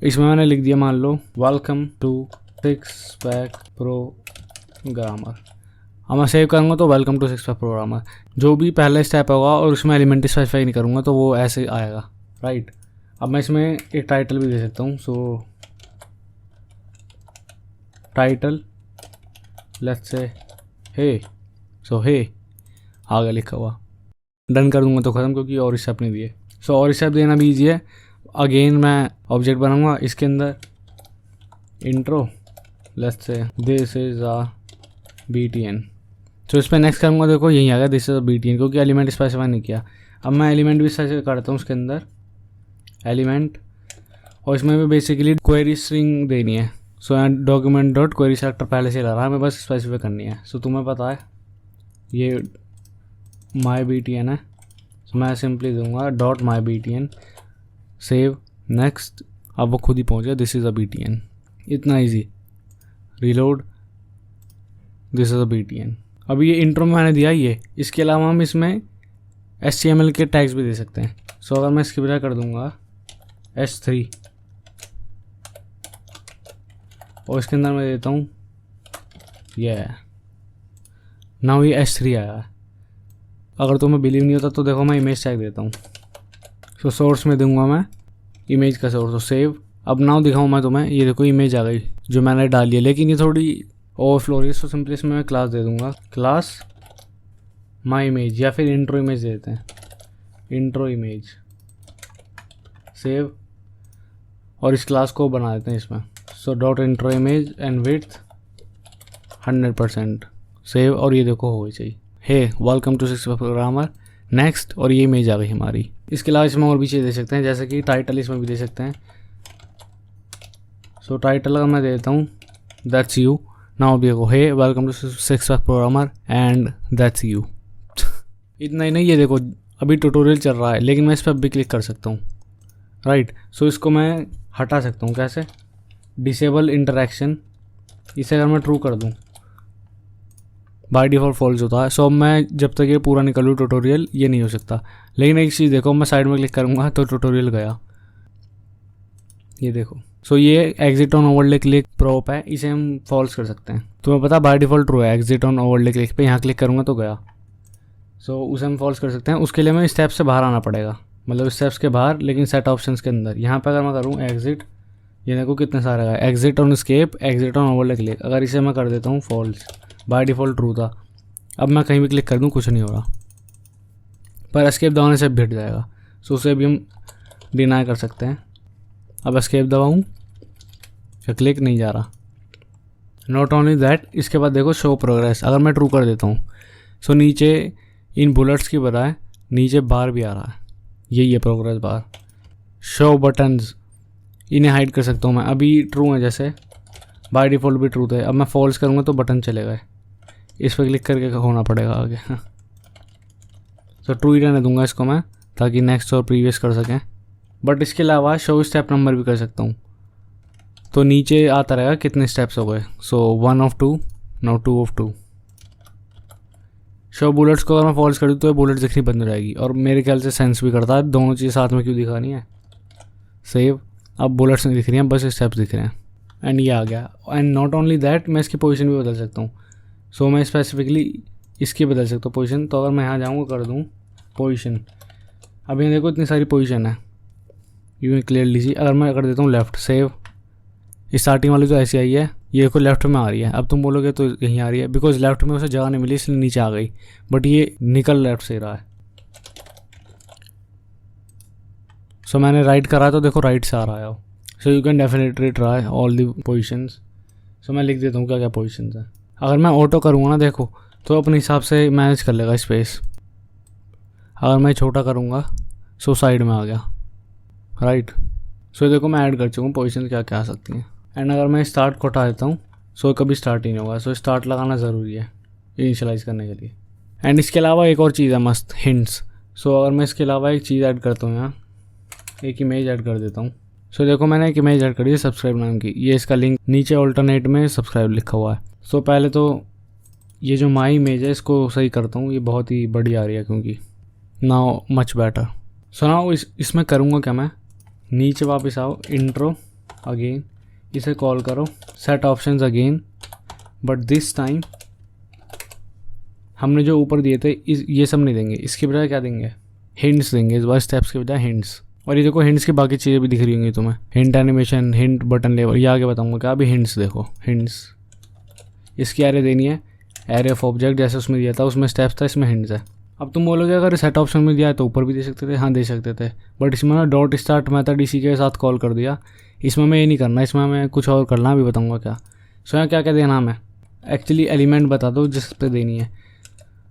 इसमें मैंने लिख दिया मान लो वेलकम टू 6pack प्रोग्रामर। अब मैं सेव करूँगा तो वेलकम टू 6pack प्रोग्रामर, जो भी पहला स्टेप होगा, और उसमें एलिमेंट स्पेसिफाई नहीं करूँगा तो वो ऐसे आएगा, राइट। अब मैं इसमें एक टाइटल भी दे सकता हूँ। सो टाइटल लेट्स से हे, सो हे आ गया लिखा हुआ। डन कर दूंगा तो ख़त्म, क्योंकि और स्टेप नहीं दिए। सो और स्टेप देना भी ईजी है। अगेन मैं ऑब्जेक्ट बनाऊंगा, इसके अंदर intro let's say this is a BTN। तो इस पर नेक्स्ट करूँगा, देखो यहीं आ गया दिस इज़ अ BTN, क्योंकि एलिमेंट स्पेसिफाई नहीं किया। अब मैं एलिमेंट भी स्पेसिफाई करता हूँ उसके अंदर एलिमेंट, और इसमें भी बेसिकली क्वेरी स्ट्रिंग देनी है। सो डॉक्यूमेंट डॉट क्वेरी सेलेक्टर पहले से ला रहा है, हमें बस स्पेसिफाई करनी है। सो तुम्हें पता है ये माई BTN है, तो मैं सिंपली दूंगा डॉट माई BTN, सेव, नेक्स्ट। अब वो खुद ही पहुंच गया, दिस इज़ अ BTN, इतना easy. Reload, this is a BTN। अब ये इंट्रो में मैंने दिया ये, इसके अलावा हम इसमें HTML के टैग्स भी दे सकते हैं। सो अगर मैं इसकी बजाय कर दूंगा H3, और इसके अंदर मैं देता हूँ ये नाउ, ये H3 आया है। अगर तुम्हें बिलीव नहीं होता तो देखो मैं इमेज टैग देता हूँ। सो सोर्स में दूंगा मैं इमेज का सोर्स, तो सेव। अब नाउ दिखाऊँ मैं तुम्हें, ये देखो इमेज आ गई जो मैंने डाली है, लेकिन ये थोड़ी ओवरफ्लो रही है। सो सिंपली इसमें मैं क्लास दे दूँगा, क्लास माई इमेज, या फिर इंट्रो इमेज देते हैं, इंट्रो इमेज, सेव। और इस क्लास को बना देते हैं इसमें। So dot intro image and width 100%, save. और ये देखो हो गई चाहिए, hey welcome to 6pack programmer, next. और ये इमेज आ गई हमारी। इसके अलावा इसमें और भी चीज़ दे सकते हैं, जैसे कि टाइटल इसमें भी दे सकते हैं। सो टाइटल अगर मैं देता हूँ दैट्स यू, नाउ देखो hey welcome to 6pack programmer and that's you. इतना ही नहीं, ये देखो अभी ट्यूटोरियल चल रहा है, लेकिन मैं इस पर भी क्लिक कर सकता हूँ, राइट। सो इसको मैं हटा सकता हूँ, कैसे, डिसेबल इंटरेक्शन, इसे अगर मैं ट्रू कर दूँ, बाय डिफ़ॉल्ट फॉल्स होता है। सो अब मैं जब तक ये पूरा निकलूँ ट्यूटोरियल, ये नहीं हो सकता। लेकिन एक चीज़ देखो, मैं साइड में क्लिक करूँगा तो ट्यूटोरियल गया, ये देखो। सो ये exit on overlay click prop है, इसे हम फॉल्स कर सकते हैं। तुम्हें पता बाय डिफ़ॉल्ट ट्रू है एग्जिट ऑन ओवरले क्लिक पे, यहाँ क्लिक करूँगा तो गया। सो उसे हम फॉल्स कर सकते हैं। उसके लिए हमें स्टेप से बाहर आना पड़ेगा, मतलब स्टेप्स के बाहर, लेकिन सेट ऑप्शंस के अंदर। यहाँ पर अगर मैं करूँ एग्जिट, ये देखो कितने सारे है, exit on escape, exit on overlay click. अगर इसे मैं कर देता हूँ फॉल्स, बाय डिफ़ॉल्ट ट्रू था, अब मैं कहीं भी क्लिक कर दूँ कुछ नहीं हो रहा, पर एस्केप दबाने से भिड़ जाएगा। सो उसे भी हम डिनाई कर सकते हैं। अब एस्केप दबाऊँ या क्लिक नहीं जा रहा। नॉट ओनली दैट, इसके बाद देखो शो प्रोग्रेस, अगर मैं ट्रू कर देता हूँ सो नीचे इन बुलेट्स की बजाय नीचे बार भी आ रहा है, यही है प्रोग्रेस बार। शो बटन्स, इन्हें हाइड कर सकता हूँ मैं, अभी ट्रू है जैसे बाय डिफ़ॉल्ट भी ट्रू थे, अब मैं फॉल्स करूँगा तो बटन चले गए, इस पर क्लिक करके होना पड़ेगा आगे। तो ट्रू ही रहने दूंगा इसको मैं, ताकि नेक्स्ट और प्रीवियस कर सकें। बट इसके अलावा शो स्टेप नंबर भी कर सकता हूँ, तो नीचे आता रहेगा कितने स्टेप्स हो गए। सो 1 of 2, now 2 of 2। Show bullets को अगर मैं फॉल्स कर दूँ तो ये बुलेट दिखनी बंद हो जाएगी, और मेरे ख्याल से सेंस भी करता है, दोनों चीज़ साथ में क्यों दिखानी है। सेव, अब बुलेट्स नहीं दिख रही हैं, बस स्टेप्स दिख रहे हैं, एंड ये आ गया। एंड नॉट ओनली दैट, मैं इसकी पोजीशन भी बदल सकता हूँ। सो मैं स्पेसिफिकली इसकी बदल सकता हूँ पोजीशन। तो अगर मैं यहाँ जाऊँगा कर दूँ पोजीशन, अब यहाँ देखो इतनी सारी पोजीशन है, यूँ क्लियरली सी। अगर मैं कर देता हूँ लेफ़्ट, सेव, स्टार्टिंग वाली तो ऐसी आई है, ये देखो लेफ़्ट में आ रही है। अब तुम बोलोगे तो यहीं आ रही है, बिकॉज लेफ़्ट में उसे जगह नहीं मिली इसलिए नीचे आ गई, बट ये निकल लेफ़्ट से रहा है। सो मैंने राइट करा तो देखो राइट से आ रहा है। So you can definitely try all the positions. So मैं लिख देता हूँ क्या क्या पोजीशंस है। अगर मैं ऑटो करूँगा ना देखो, तो अपने हिसाब से मैनेज कर लेगा स्पेस। अगर मैं छोटा करूँगा सो साइड में आ गया, राइट। सो देखो मैं ऐड कर चुका हूँ पोजीशन क्या क्या आ सकती हैं। एंड अगर मैं स्टार्ट को हटा देता हूँ सो कभी स्टार्ट ही नहीं होगा। सो स्टार्ट लगाना ज़रूरी है इनिशियलाइज़ करने के लिए। एंड इसके अलावा एक और चीज़ है मस्त, हिंट्स। सो अगर मैं इसके अलावा एक चीज़ ऐड करता हूँ, यहाँ एक इमेज ऐड कर देता हूँ। सो देखो मैंने एक इमेज ऐड करी है सब्सक्राइब नाम की, ये इसका लिंक नीचे ऑल्टरनेट में सब्सक्राइब लिखा हुआ है। सो पहले तो ये जो माई इमेज है इसको सही करता हूँ, ये बहुत ही बड़ी आ रही है क्योंकि now much better. So now इसमें करूँगा क्या, मैं नीचे वापस आओ, इंट्रो अगेन, इसे कॉल करो, set options again, but this time हमने जो ऊपर दिए थे ये सब नहीं देंगे, इसके बजाय क्या देंगे, हिंट्स देंगे इस बार, स्टेप्स के बजाय हिंट्स। और ये देखो हिंट्स की बाकी चीज़ें भी दिख रही होंगी तुम्हें, hint animation, hint button level, ये आगे बताऊँगा क्या। अभी हिंट्स देखो, हिंट्स इसकी एरे देनी है, एरे ऑफ ऑब्जेक्ट जैसे उसमें दिया था, उसमें स्टेप्स था, इसमें हिंट्स है। अब तुम बोलोगे अगर सेट ऑप्शन में दिया है तो ऊपर भी दे सकते थे, हाँ दे सकते थे, बट इसमें ना डॉट स्टार्ट मेथड इसी के साथ कॉल कर दिया। इसमें मैं ये नहीं करना, इसमें मैं कुछ और करना, भी बताऊँगा क्या। सो यहाँ क्या क्या देना हमें, एक्चुअली एलिमेंट बता दो जिस पे देनी है।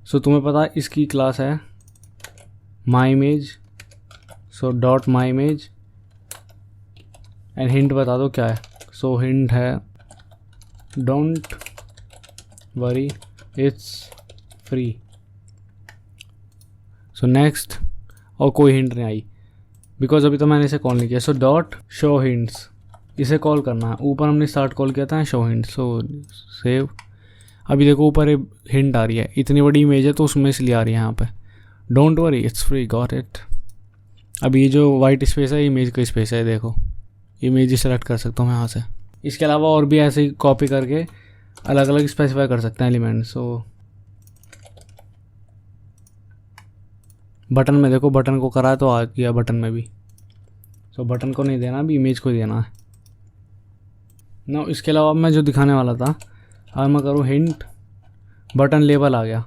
सो तुम्हें पता इसकी क्लास है my image, so dot my image, and hint बता दो क्या है। सो हिंट है don't worry it's free. So next, और कोई हिंट नहीं आई बिकॉज अभी तो मैंने इसे कॉल नहीं किया। सो डॉट शो हिंट्स, इसे कॉल करना है। ऊपर हमने स्टार्ट कॉल किया था शो हिंट, सो सेव। अभी देखो ऊपर एक हिंट आ रही है, इतनी बड़ी इमेज है तो उसमें इसलिए आ रही है यहाँ पे, don't worry it's free, got it. अब ये जो वाइट स्पेस है इमेज का स्पेस है, देखो इमेज ही सेलेक्ट कर सकता हूँ मैं यहाँ से। इसके अलावा और भी ऐसे ही कॉपी करके अलग अलग स्पेसिफाई कर सकते हैं एलिमेंट। सो बटन में देखो, बटन को करा तो आ गया बटन में भी। सो बटन को नहीं देना, अभी इमेज को देना है ना। इसके अलावा मैं जो दिखाने वाला था, अगर मैं करूँ हिंट बटन लेबल आ गया।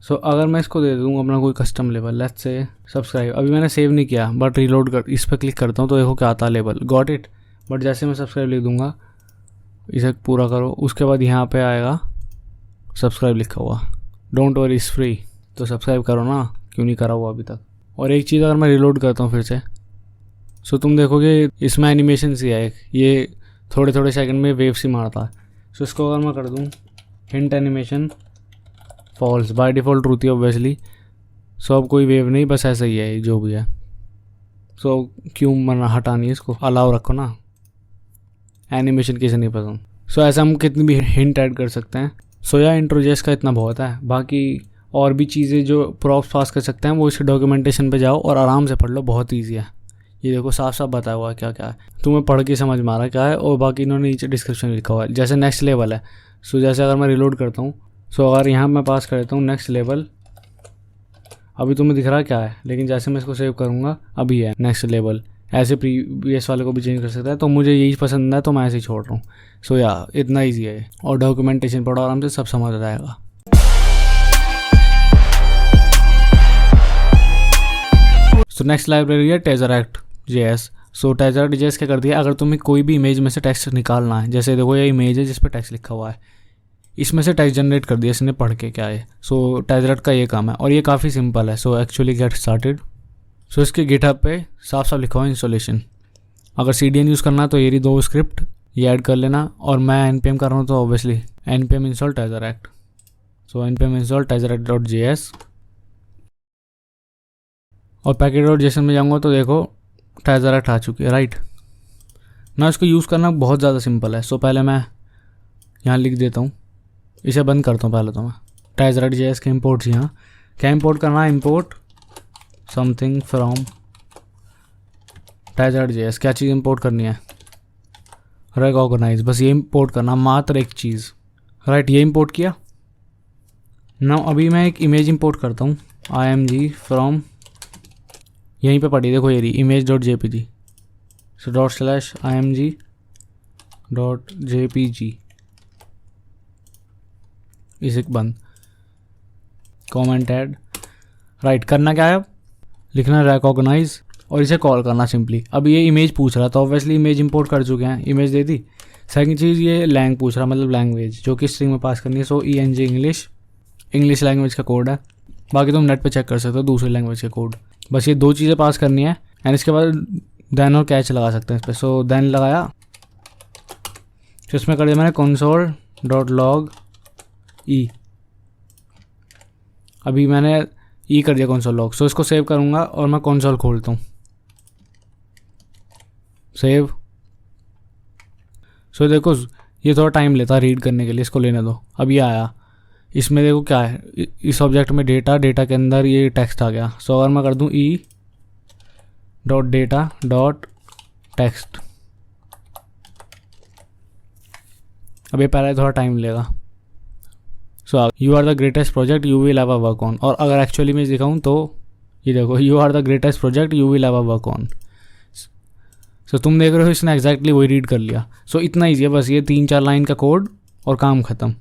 सो अगर मैं इसको दे दूँ अपना कोई custom label, let's say subscribe, अभी मैंने सेव नहीं किया बट रीलोड कर इस पर क्लिक करता हूँ तो देखो क्या आता है, लेबल, गॉट इट। बट जैसे मैं सब्सक्राइब लिख दूँगा, इसे पूरा करो, उसके बाद यहाँ पे आएगा सब्सक्राइब लिखा हुआ, डोंट वरी इट्स फ्री, तो सब्सक्राइब करो ना, क्यों नहीं करा हुआ अभी तक। और एक चीज़ अगर मैं रिलोड करता हूँ फिर से, सो तुम देखोगे इसमें एनिमेशन सी है, ये थोड़े थोड़े सेकंड में वेव सी मारता है। सो इसको अगर मैं कर दूँ hint animation false, by default true थी ऑब्वियसली। सो अब कोई वेव नहीं, बस ऐसा ही है जो भी है। सो क्यों मना हटानी है, इसको अलाउ रखो ना, एनिमेशन किसे नहीं पसंद। सो ऐसा हम कितनी भी हिंट ऐड कर सकते हैं। सो या इंट्रोजेस का इतना बहुत है, बाकी और भी चीज़ें जो प्रॉप्स पास कर सकते हैं वो इसके डॉक्यूमेंटेशन पे जाओ और आराम से पढ़ लो, बहुत ईजी है। ये देखो साफ साफ बताया हुआ है क्या क्या है, तुम्हें पढ़ के समझ में आ रहा है क्या है, और बाकी इन्होंने नीचे डिस्क्रिप्शन में लिखा हुआ है। जैसे नेक्स्ट लेवल है, सो जैसे अगर मैं रिलोड करता हूँ, सो अगर यहाँ मैं पास कर देता हूँ नेक्स्ट लेवल, अभी तुम्हें दिख रहा है क्या है, लेकिन जैसे मैं इसको सेव करूँगा अभी है नेक्स्ट लेवल। ऐसे प्रीवियस वाले को भी चेंज कर सकता है, तो मुझे यही पसंद है तो मैं ऐसे ही छोड़ रहा हूँ। सो या इतना ईजी है, और डॉक्यूमेंटेशन पढ़ो आराम से, सब समझ आ जाएगा। सो नेक्स्ट लाइब्रेरी है टेजरैक्ट JS। सो टेजरैक्ट JS क्या करती है, अगर तुम्हें कोई भी इमेज में से टेक्स्ट निकालना है, जैसे देखो ये इमेज है जिस पे टेक्स्ट लिखा हुआ है, इसमें से टेक्स्ट जनरेट कर दिया इसने पढ़ के क्या है। सो टेजरैक्ट का ये काम है, और ये काफ़ी सिंपल है। So actually get started. So इसके गिटहब पे साफ साफ लिखा हुआ इंस्टॉलेशन। अगर CDN यूज़ करना है तो ये 2 स्क्रिप्ट ये ऐड कर लेना, और मैं npm कर रहा हूँ तो ऑब्वियसली npm इंस्टॉल टेजरैक्ट। सो npm इंस्टॉल टेजरैक्ट.js, और पैकेट.json में जाऊँगा तो देखो टेजरैक्ट आ चुकी है, राइट ना। इसको यूज़ करना बहुत ज़्यादा सिंपल है। सो पहले मैं यहाँ लिख देता हूँ, इसे बंद करता हूँ पहले तो मैं। टेजरैक्ट.js के इम्पोर्ट्स यहाँ क्या इम्पोर्ट करना है, इम्पोर्ट समथिंग फ्रॉम टेजरैक्ट.js। क्या चीज़ इंपोर्ट करनी है, रिकॉग्नाइज, बस ये इंपोर्ट करना, मात्र एक चीज़, राइट। ये इंपोर्ट किया ना। अभी मैं एक इमेज इंपोर्ट करता हूँ, img फ्रॉम, यहीं पे पड़ी देखो ये रही image.jpg। सो .img.jpg, इसे बंद, कॉमेंट ऐड, राइट। करना क्या है अब, लिखना रिकॉग्नाइज, और इसे कॉल करना सिंपली। अब ये इमेज पूछ रहा था, ऑब्वियसली इमेज इंपोर्ट कर चुके हैं, इमेज दे दी। सेकंड चीज़ ये लैंग पूछ रहा, मतलब लैंग्वेज जो कि स्ट्रिंग में पास करनी है। सो ENG इंग्लिश लैंग्वेज का कोड है, बाकी तुम नेट पे चेक कर सकते हो दूसरी लैंग्वेज के कोड। बस ये 2 चीज़ें पास करनी है, एंड इसके बाद देन और कैच लगा सकते हैं इस पर। सो देन लगाया, तो इसमें कर दिया मैंने console.log e। अभी मैंने ई कर दिया console log। सो इसको सेव करूँगा, और मैं console खोलता हूँ, सेव। सो देखो ये थोड़ा टाइम लेता है रीड करने के लिए, इसको लेने दो। अब ये आया, इसमें देखो क्या है, इस ऑब्जेक्ट में डेटा के अंदर ये टेक्स्ट आ गया। सो अगर मैं कर दूँ e.data.text, अब ये पहले थोड़ा टाइम लेगा। So you are the greatest project you will have a work on, और अगर एक्चुअली मैं दिखाऊँ तो ये देखो you are the greatest project you will have a work on. So तुम देख रहे हो इसने एग्जैक्टली वही रीड कर लिया। सो इतना ईजी है, बस ये 3-4 लाइन का कोड और काम खत्म।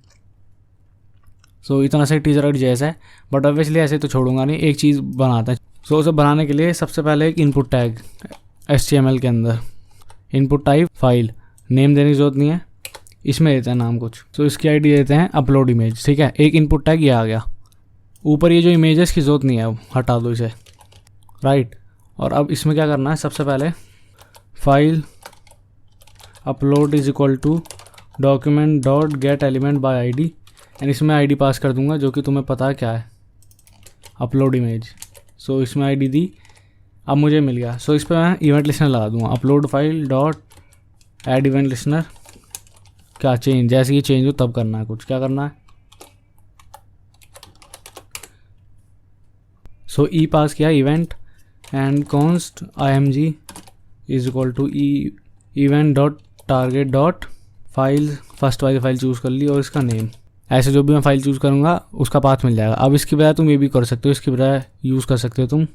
सो इतना से टेजरैक्ट.js है, बट ऑब्वियसली ऐसे तो छोड़ूंगा नहीं, एक चीज़ बनाता है। सो उसे बनाने के लिए सबसे पहले एक इनपुट टैग HTML के अंदर, इनपुट टाइप फाइल, नेम देने की जरूरत नहीं है, इसमें देते हैं नाम कुछ। सो इसकी ID देते हैं अपलोड इमेज, ठीक है। एक इनपुट टैग ये आ गया, ऊपर ये जो इमेज है इसकी जरूरत नहीं है, अब हटा दो इसे, राइट। और अब इसमें क्या करना है, सबसे पहले file upload is equal to document.getElementById, and इसमें ID पास कर दूंगा जो कि तुम्हें पता है क्या है, अपलोड इमेज। सो इसमें ID दी, अब मुझे मिल गया। सो इस पर मैं इवेंट लिस्नर लगा दूंगा, upload file dot add event listener. क्या चेंज, जैसे ये चेंज हो तब करना है कुछ, क्या करना है। सो ई पास किया event, and const img is equal to event dot target dot file, first वाली फाइल चूज़ कर ली, और इसका नेम। ऐसे जो भी मैं फाइल चूज़ करूँगा उसका पाथ मिल जाएगा। अब इसकी बजाय तुम ये भी कर सकते हो, इसकी बजाय यूज़ कर सकते हो तुम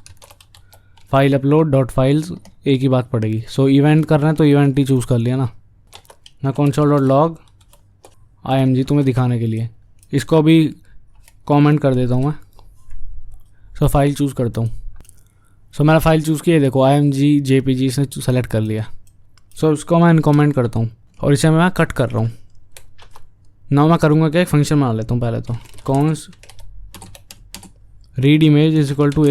फाइल अपलोड डॉट फाइल्स, एक ही बात पड़ेगी। सो इवेंट करना है तो इवेंट ही चूज़ कर लिया ना, मैं console.log img तुम्हें दिखाने के लिए इसको अभी कमेंट कर देता हूँ मैं। सो फाइल चूज़ करता हूँ। सो मैंने फाइल चूज़ की है, देखो img.jpg इसने सेलेक्ट कर लिया। सो इसको मैं कमेंट करता हूँ, और इसे मैं कट कर रहा हूँ। ना मैं करूँगा क्या, एक फंक्शन बना लेता हूँ पहले तो, const read image is equal to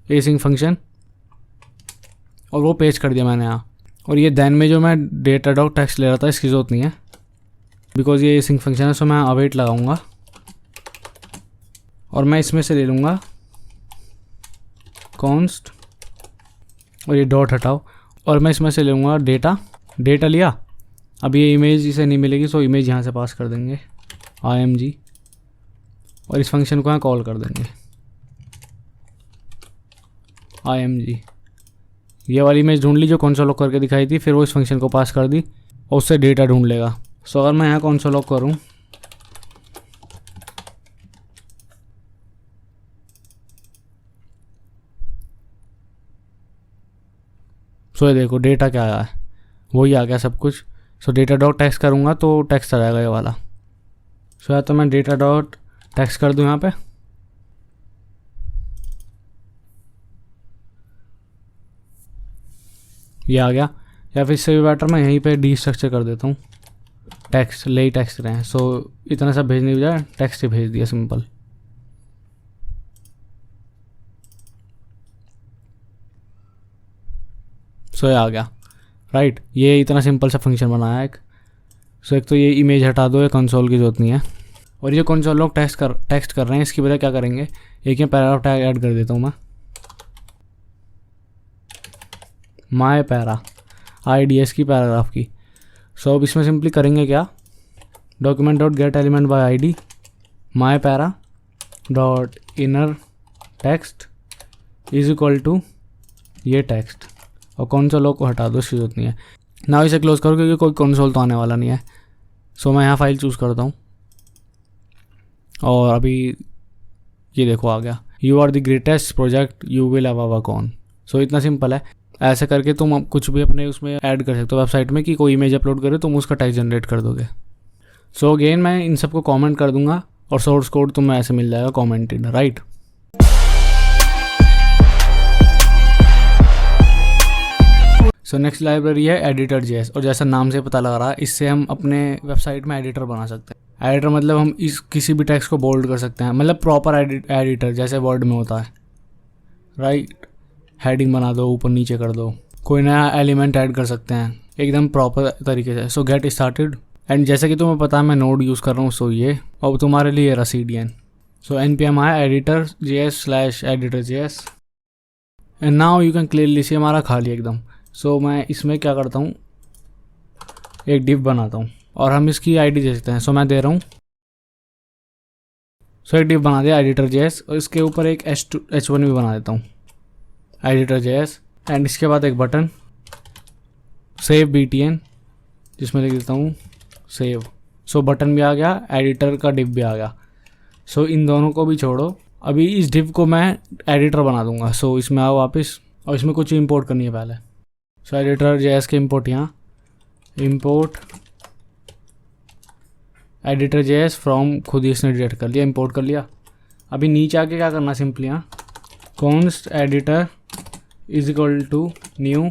async function, और वो पेज कर दिया मैंने यहाँ। और ये देन में जो मैं डेटा डॉट टेक्स्ट ले रहा था इसकी ज़रूरत नहीं है, बिकॉज ये async फंक्शन है। सो मैं अवेट लगाऊंगा, और मैं इसमें से ले लूँगा कॉन्स्ट, और ये डॉट हटाओ, और मैं इसमें से ले लूँगा डेटा लिया। अब ये इमेज इसे नहीं मिलेगी, सो इमेज यहाँ से पास कर देंगे img, और इस फंक्शन को यहाँ कॉल कर देंगे। img, ये वाली इमेज ढूंढ ली जो console log करके दिखाई थी, फिर वो इस फंक्शन को पास कर दी और उससे डेटा ढूंढ लेगा। सो अगर मैं यहाँ console log करूँ, सो ये देखो डेटा क्या आया है, वही आ गया सब कुछ। सो डेटा डॉट टेक्स्ट करूँगा तो टेक्स्ट आ जाएगा ये वाला। सो या तो मैं डेटा डॉट टेक्स्ट कर दूँ यहाँ पे, ये आ गया, या फिर इससे भी बेटर मैं यहीं पे डी स्ट्रक्चर कर देता हूँ, टेक्स्ट ले ही टेक्स्ट रहे हैं। सो इतना सब भेजने की बजाय टेक्स्ट ही भेज दिया सिंपल। सो ये आ गया, राइट। ये इतना सिंपल सा फंक्शन बनाया एक। सो एक तो ये इमेज हटा दो, ये कंसोल की जरूरत नहीं है। और ये कंसोल लोग टेक्स्ट कर रहे हैं, इसकी वजह क्या करेंगे, एक ये पैराग्राफ टैग ऐड कर देता हूँ मैं, माय पैरा IDS की पैराग्राफ की। सो अब इसमें सिंपली करेंगे क्या, document dot get element by ID my para dot inner text is equal to ये टेक्स्ट, और कंसोल लॉग को हटा दो, इसकी जरूरत नहीं है। ना इसे क्लोज करो क्योंकि कोई कंसोल तो आने वाला नहीं है। सो मैं यहाँ फाइल चूज़ करता हूँ और अभी ये देखो आ गया, you are the greatest project you will ever work on. So इतना सिंपल है। ऐसे करके तुम कुछ भी अपने उसमें ऐड कर सकते हो वेबसाइट में, कि कोई इमेज अपलोड करे तुम उसका टेक्स्ट जनरेट कर दोगे। सो अगेन मैं इन सबको कमेंट कर दूंगा और सोर्स कोड तुम्हें ऐसे मिल जाएगा commented, right. So next library है Editor.js, और जैसा नाम से पता लग रहा है इससे हम अपने वेबसाइट में एडिटर बना सकते हैं। एडिटर मतलब हम इस किसी भी टेक्स्ट को बोल्ड कर सकते हैं, मतलब प्रॉपर एडिटर जैसे वर्ड में होता है, राइट। हेडिंग बना दो, ऊपर नीचे कर दो, कोई नया एलिमेंट ऐड कर सकते हैं एकदम प्रॉपर तरीके से। सो गेट स्टार्टेड, एंड जैसे कि तुम्हें पता है मैं नोड यूज़ कर रहा हूँ, सो ये अब तुम्हारे लिए रहा CDN। सो npm आया editor.js/editor.js, and now you can clearly see हमारा खाली एकदम। सो मैं इसमें क्या करता हूँ, एक डिव बनाता हूँ और हम इसकी ID दे सकते हैं। सो मैं दे रहा हूँ, सो एक डिव बना दिया Editor.js, और इसके ऊपर एक H1 भी बना देता हूँ Editor.js, एंड इसके बाद एक बटन सेव BTN जिसमें लिख देता हूँ सेव। सो बटन भी आ गया, एडिटर का डिव भी आ गया। सो इन दोनों को भी छोड़ो, अभी इस डिव को मैं एडिटर बना दूंगा। सो इसमें आओ वापस, और इसमें कुछ इंपोर्ट करनी है पहले। सो Editor.js के इंपोर्ट यहाँ, इंपोर्ट Editor.js फ्रॉम, खुद ही इसने डिलीट कर लिया, इंपोर्ट कर लिया। अभी नीचे आके क्या करना, सिंपली यहाँ const editor is equal to new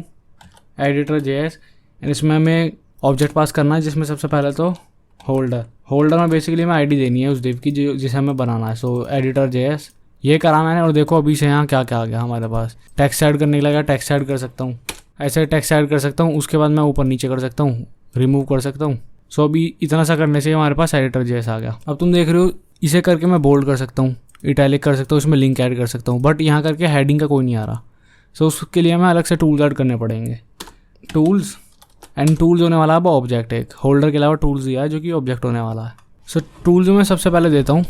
Editor.js, and इसमें हमें ऑब्जेक्ट पास करना है जिसमें सबसे पहले तो होल्डर में बेसिकली हमें ID देनी है उस डिव की जिसे हमें बनाना है। सो Editor.js ये करा मैंने, और देखो अभी से यहाँ क्या क्या आ गया हमारे पास। टेक्स्ट ऐड करने लगा, टेक्स्ट ऐड कर सकता हूँ, ऐसे टेक्स्ट ऐड कर सकता हूँ, उसके बाद मैं ऊपर नीचे कर सकता हूँ, रिमूव कर सकता हूँ। सो अभी इतना सा करने से हमारे पास Editor.js आ गया। अब तुम देख रहे हो इसे करके मैं बोल्ड कर सकता हूँ, इटैलिक कर सकता हूँ, इसमें लिंक ऐड कर सकता हूँ, बट यहाँ करके हेडिंग का कोई नहीं आ रहा। सो उसके लिए हमें अलग से टूल्स ऐड करने पड़ेंगे, टूल्स, एंड टूल्स होने वाला है अब ऑब्जेक्ट, एक होल्डर के अलावा टूल्स दिया है जो कि ऑब्जेक्ट होने वाला है। सो टूल्स में सबसे पहले देता हूँ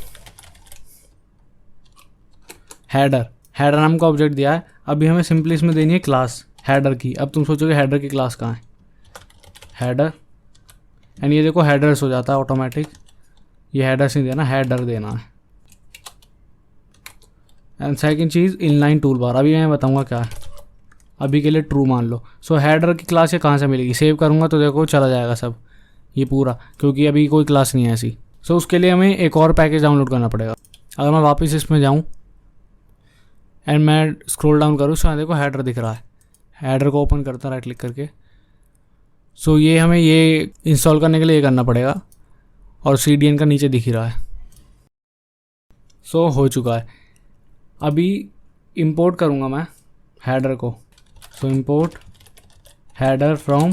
हेडर नाम का ऑब्जेक्ट दिया है। अभी हमें सिंपली इसमें देनी है क्लास हेडर की। अब तुम सोचोगे हेडर की क्लास कहाँ है, हेडर, एंड ये देखो हेडर्स हो जाता है ऑटोमेटिक। ये हेडर्स नहीं देना, हेडर देना है। And second cheese inline tool bar, अभी मैं बताऊंगा क्या है, अभी के लिए ट्रू मान लो। सो हेडर की क्लास ये कहाँ से मिलेगी, सेव करूँगा तो देखो चला जाएगा सब ये पूरा, क्योंकि अभी कोई क्लास नहीं है ऐसी। सो उसके लिए हमें एक और पैकेज डाउनलोड करना पड़ेगा। अगर मैं वापस इसमें जाऊँ एंड मैं स्क्रॉल डाउन करूँ, सो देखो हेडर दिख रहा है, हेडर को ओपन करता राइट क्लिक करके। सो ये हमें ये इंस्टॉल करने के लिए ये करना पड़ेगा, और CDN का नीचे दिख ही रहा है। सो हो चुका है। अभी इंपोर्ट करूँगा मैं हेडर को। सो इंपोर्ट हेडर फ्रॉम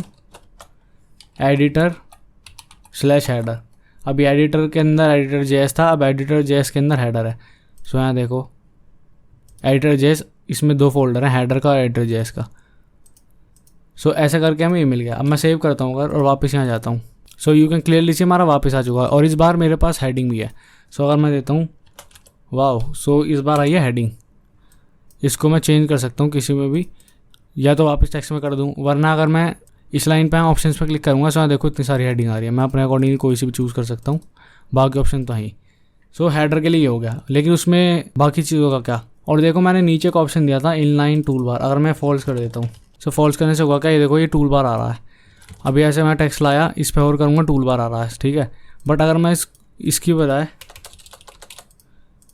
editor/header। अभी एडिटर के अंदर Editor.js था, अब Editor.js के अंदर हेडर है। सो यहाँ देखो Editor.js, इसमें दो फोल्डर हैं, हेडर का और Editor.js का। सो ऐसा करके हमें ये मिल गया। अब मैं सेव करता हूँ अगर, और वापस यहाँ जाता हूँ। सो यू कैन क्लियरली सी हमारा वापस आ चुका है, और इस बार मेरे पास हेडिंग भी है। सो अगर मैं देता हूँ वाओ, सो इस बार आई है हेडिंग। इसको मैं चेंज कर सकता हूँ किसी में भी, या तो वापस टेक्स्ट में कर दूँ, वरना अगर मैं इस लाइन पे ऑप्शंस पे क्लिक करूँगा सो देखो इतनी सारी हेडिंग आ रही है, मैं अपने अकॉर्डिंग कोई सी भी चूज़ कर सकता हूँ, बाकी ऑप्शन तो ही। सो हेडर के लिए ये हो गया, लेकिन उसमें बाकी चीज़ों का क्या। और देखो मैंने नीचे का ऑप्शन दिया था इनलाइन टूल बार, अगर मैं फॉल्स कर देता हूँ, सो फॉल्स करने से होगा क्या, ये देखो ये टूल बार आ रहा है। अभी ऐसे मैं टेक्स्ट लाया, इस पर और करूँगा, टूल बार आ रहा है, ठीक है। बट अगर मैं इसकी बजाय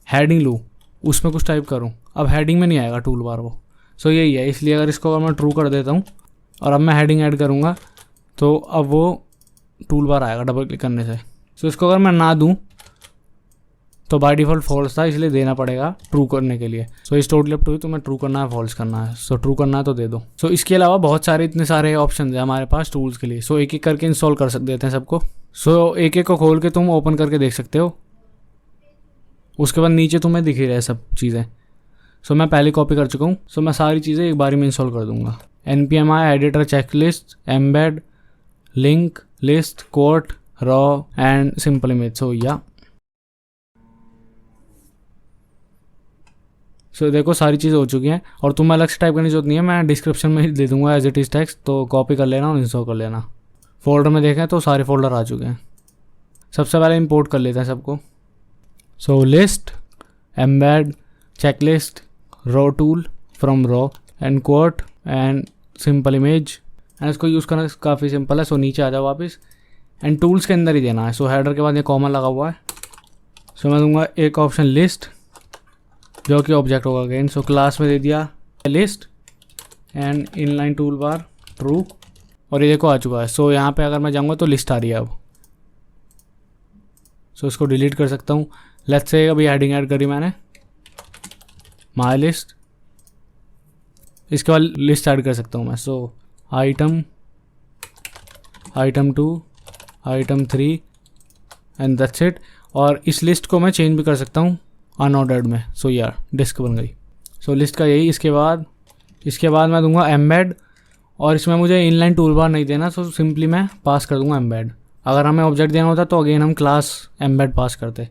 हेडिंग लूँ, उसमें कुछ टाइप करूँ, अब हेडिंग में नहीं आएगा टूल बार वो। सो यही है, इसलिए अगर इसको अगर मैं ट्रू कर देता हूँ और अब मैं हेडिंग ऐड करूँगा तो अब वो टूल बार आएगा डबल क्लिक करने से। सो इसको अगर मैं ना दूँ तो बाय डिफ़ॉल्ट फॉल्स था, इसलिए देना पड़ेगा ट्रू करने के लिए। सो इस टोटली अप टू तो मैं ट्रू करना है फॉल्स करना है, सो ट्रू करना है तो दे दो। सो इसके अलावा बहुत सारे इतने सारे ऑप्शन है हमारे पास टूल्स के लिए। सो एक एक करके इंस्टॉल कर देते हैं सबको। सो एक एक को खोल के तुम ओपन करके देख सकते हो, उसके बाद नीचे तुम्हें दिख ही रहे सब चीज़ें। सो मैं पहले कॉपी कर चुका हूँ, सो मैं सारी चीज़ें एक बारी में इंस्टॉल कर दूंगा। npmi editor checklist embed link list quote raw and simple image. So या सो देखो सारी चीज़ें हो चुकी हैं और तुम्हें अलग से टाइप करने की जरूरत नहीं है, मैं डिस्क्रिप्शन में ही दे दूंगा एज इट इज़ टेक्स्ट, तो कॉपी कर लेना और इंस्टॉल कर लेना। फोल्डर में देखें तो सारे फोल्डर आ चुके हैं। सबसे पहले इंपोर्ट कर लेते हैं सबको। So list embed checklist raw tool from raw and quote and simple image and इसको यूज़ करना काफ़ी सिंपल है। सो नीचे आ जाओ वापस एंड टूल्स के अंदर ही देना है। सो हेडर के बाद ये कॉमन लगा हुआ है। सो मैं दूंगा एक ऑप्शन लिस्ट जो कि ऑब्जेक्ट होगा अगेन। सो क्लास में दे दिया list and inline tool bar true और ये देखो आ चुका है। सो यहाँ पे अगर मैं जाऊँगा तो लिस्ट आ रही है अब। सो इसको डिलीट कर सकता हूँ। लेट्स से अभी हेडिंग ऐड करी मैंने माई लिस्ट, इसके बाद लिस्ट ऐड कर सकता हूँ मैं। So item 2 item 3 and that's it. और इस लिस्ट को मैं चेंज भी कर सकता हूँ अनऑर्डर्ड में। सो यार डिस्क बन गई। सो लिस्ट का यही। इसके बाद मैं दूंगा एम्बेड और इसमें मुझे इनलाइन टूल बार नहीं देना। सो सिंपली मैं पास कर दूंगा एम्बेड। अगर हमें ऑब्जेक्ट देना होता तो अगेन हम क्लास एम्बेड पास करते।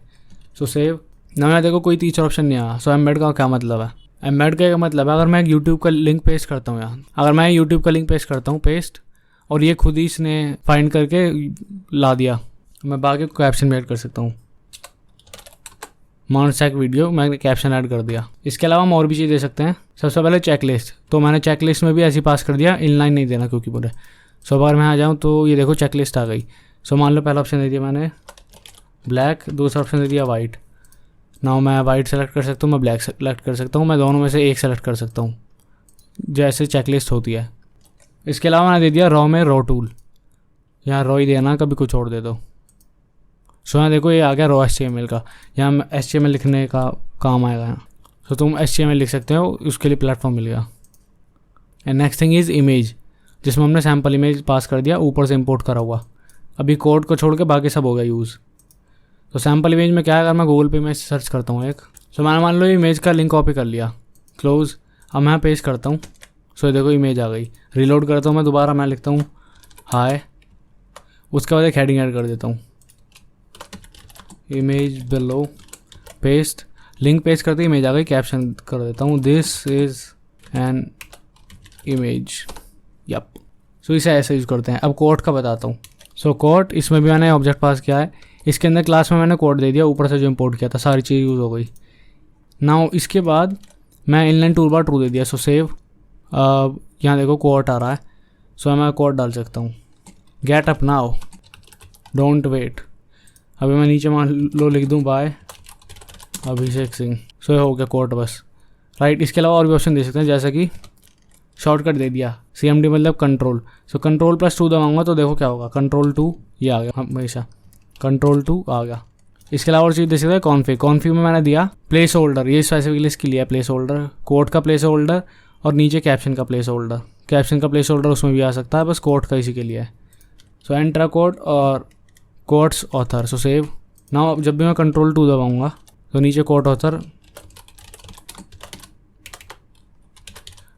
सो सेव ना, मैं देखो कोई तीसरा ऑप्शन नहीं आया। सो एम्बेड का क्या मतलब है, एम्बेड का मतलब है अगर मैं यूट्यूब का लिंक पेस्ट करता हूँ यहाँ, अगर मैं यूट्यूब का लिंक पेस्ट करता हूँ पेस्ट और ये खुद ही इसने फाइंड करके ला दिया, मैं बाकी को कैप्शन में ऐड कर सकता हूँ। मॉन्स्टैक वीडियो मैंने कैप्शन ऐड कर दिया। इसके अलावा हम और भी चीज़ दे सकते हैं। सबसे पहले चेकलिस्ट, तो मैंने चेकलिस्ट में भी ऐसे पास कर दिया, इनलाइन नहीं देना क्योंकि पूरे। सो अगर मैं आ जाऊँ तो ये देखो चेकलिस्ट आ गई। सो मान लो पहला ऑप्शन दे दिया मैंने ब्लैक, दूसरा ऑप्शन दे दिया वाइट। नाउ मैं वाइट सेलेक्ट कर सकता हूँ, मैं ब्लैक सेलेक्ट कर सकता हूँ, मैं दोनों में से एक सेलेक्ट कर सकता हूँ जैसे चेकलिस्ट होती है। इसके अलावा मैंने दे दिया रॉ में रॉ टूल, यहाँ रॉ ही देना, कभी कुछ और दे दो। सो यहाँ देखो ये आ गया रॉ HTML का, यहाँ HTML लिखने का काम आएगा यहाँ। सो तुम HTML लिख सकते हो, उसके लिए प्लेटफॉर्म मिल गया। And next thing is image, जिसमें हमने सैम्पल इमेज पास कर दिया, ऊपर से इंपोर्ट करा हुआ। अभी कोड को छोड़ के बाकी सब हो गया यूज़। तो सैम्पल इमेज में क्या है, अगर मैं गूगल पे इमेज सर्च करता हूँ एक, सो मैंने मान लो इमेज का लिंक कॉपी कर लिया, क्लोज। अब मैं पेस्ट करता हूँ। सो ये देखो इमेज आ गई। रिलोड करता हूँ मैं दोबारा, मैं लिखता हूँ हाय, उसके बाद एक हेडिंग ऐड कर देता हूँ image below, paste, link paste करते इमेज आ गई। कैप्शन कर देता हूँ this is an image, yup. So इसे ऐसे यूज़ करते हैं। अब कोड का बताता हूँ। सो कोड, इसमें भी मैंने ऑब्जेक्ट पास किया है, इसके अंदर क्लास में मैंने कोड दे दिया, ऊपर से जो इंपोर्ट किया था सारी चीज़ यूज़ हो गई। नाउ इसके बाद मैं inline tool bar true they दिया। सो सेव, यहाँ देखो कोड आ रहा है। सो मैं कोड डाल सकता हूँ get up now don't wait. अभी मैं नीचे मान लो लिख दूँ बाय अभिषेक सिंह। सो ये हो गया कोड बस, राइट। इसके अलावा और भी ऑप्शन दे सकते हैं, जैसे कि शॉर्टकट दे दिया CMD मतलब कंट्रोल। सो Ctrl+2 दबाऊंगा तो देखो क्या होगा, Ctrl+2 ये आ गया, हमेशा Ctrl+2 आ गया। इसके अलावा और चीज़ दे सकते हैं कॉन्फिग में मैंने दिया प्लेस होल्डर, ये स्पेसिफिकली इसके लिए प्लेस होल्डर, कोड का प्लेस होल्डर और नीचे कैप्शन का प्लेस होल्डर। कैप्शन का प्लेस होल्डर उसमें भी आ सकता है, बस कोड का इसी के लिए है। सो एंटर कोड और कोड्स ऑथर। सो सेव। नाउ जब भी मैं Ctrl+2 दबाऊंगा तो नीचे कोड ऑथर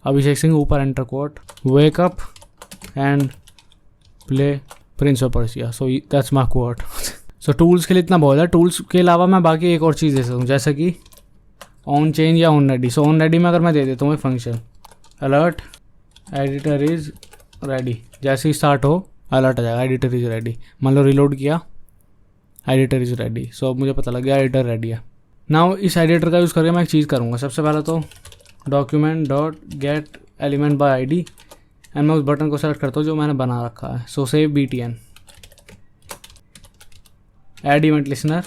अभिषेक सिंह, ऊपर enter code wake up and play Prince of Persia. So that's my code. So tools के लिए इतना बहुत है। टूल्स के अलावा मैं बाकी एक और चीज़ दे सकता हूँ, जैसे कि ऑन चेंज या on ready. So on ready में अगर मैं दे देता हूँ एक function alert editor is ready, जैसे ही स्टार्ट हो अलर्ट आ जाएगा एडिटर इज़ रेडी। मान लो रिलोड किया, एडिटर इज़ रेडी। सो अब मुझे पता लग गया एडिटर रेडी है। नाउ इस एडिटर का यूज़ करके मैं एक चीज़ करूँगा। सबसे पहले तो document dot get element bye ID and मैं उस बटन को सेलेक्ट करता हूँ जो मैंने बना रखा है। सो save BTN, add event listener,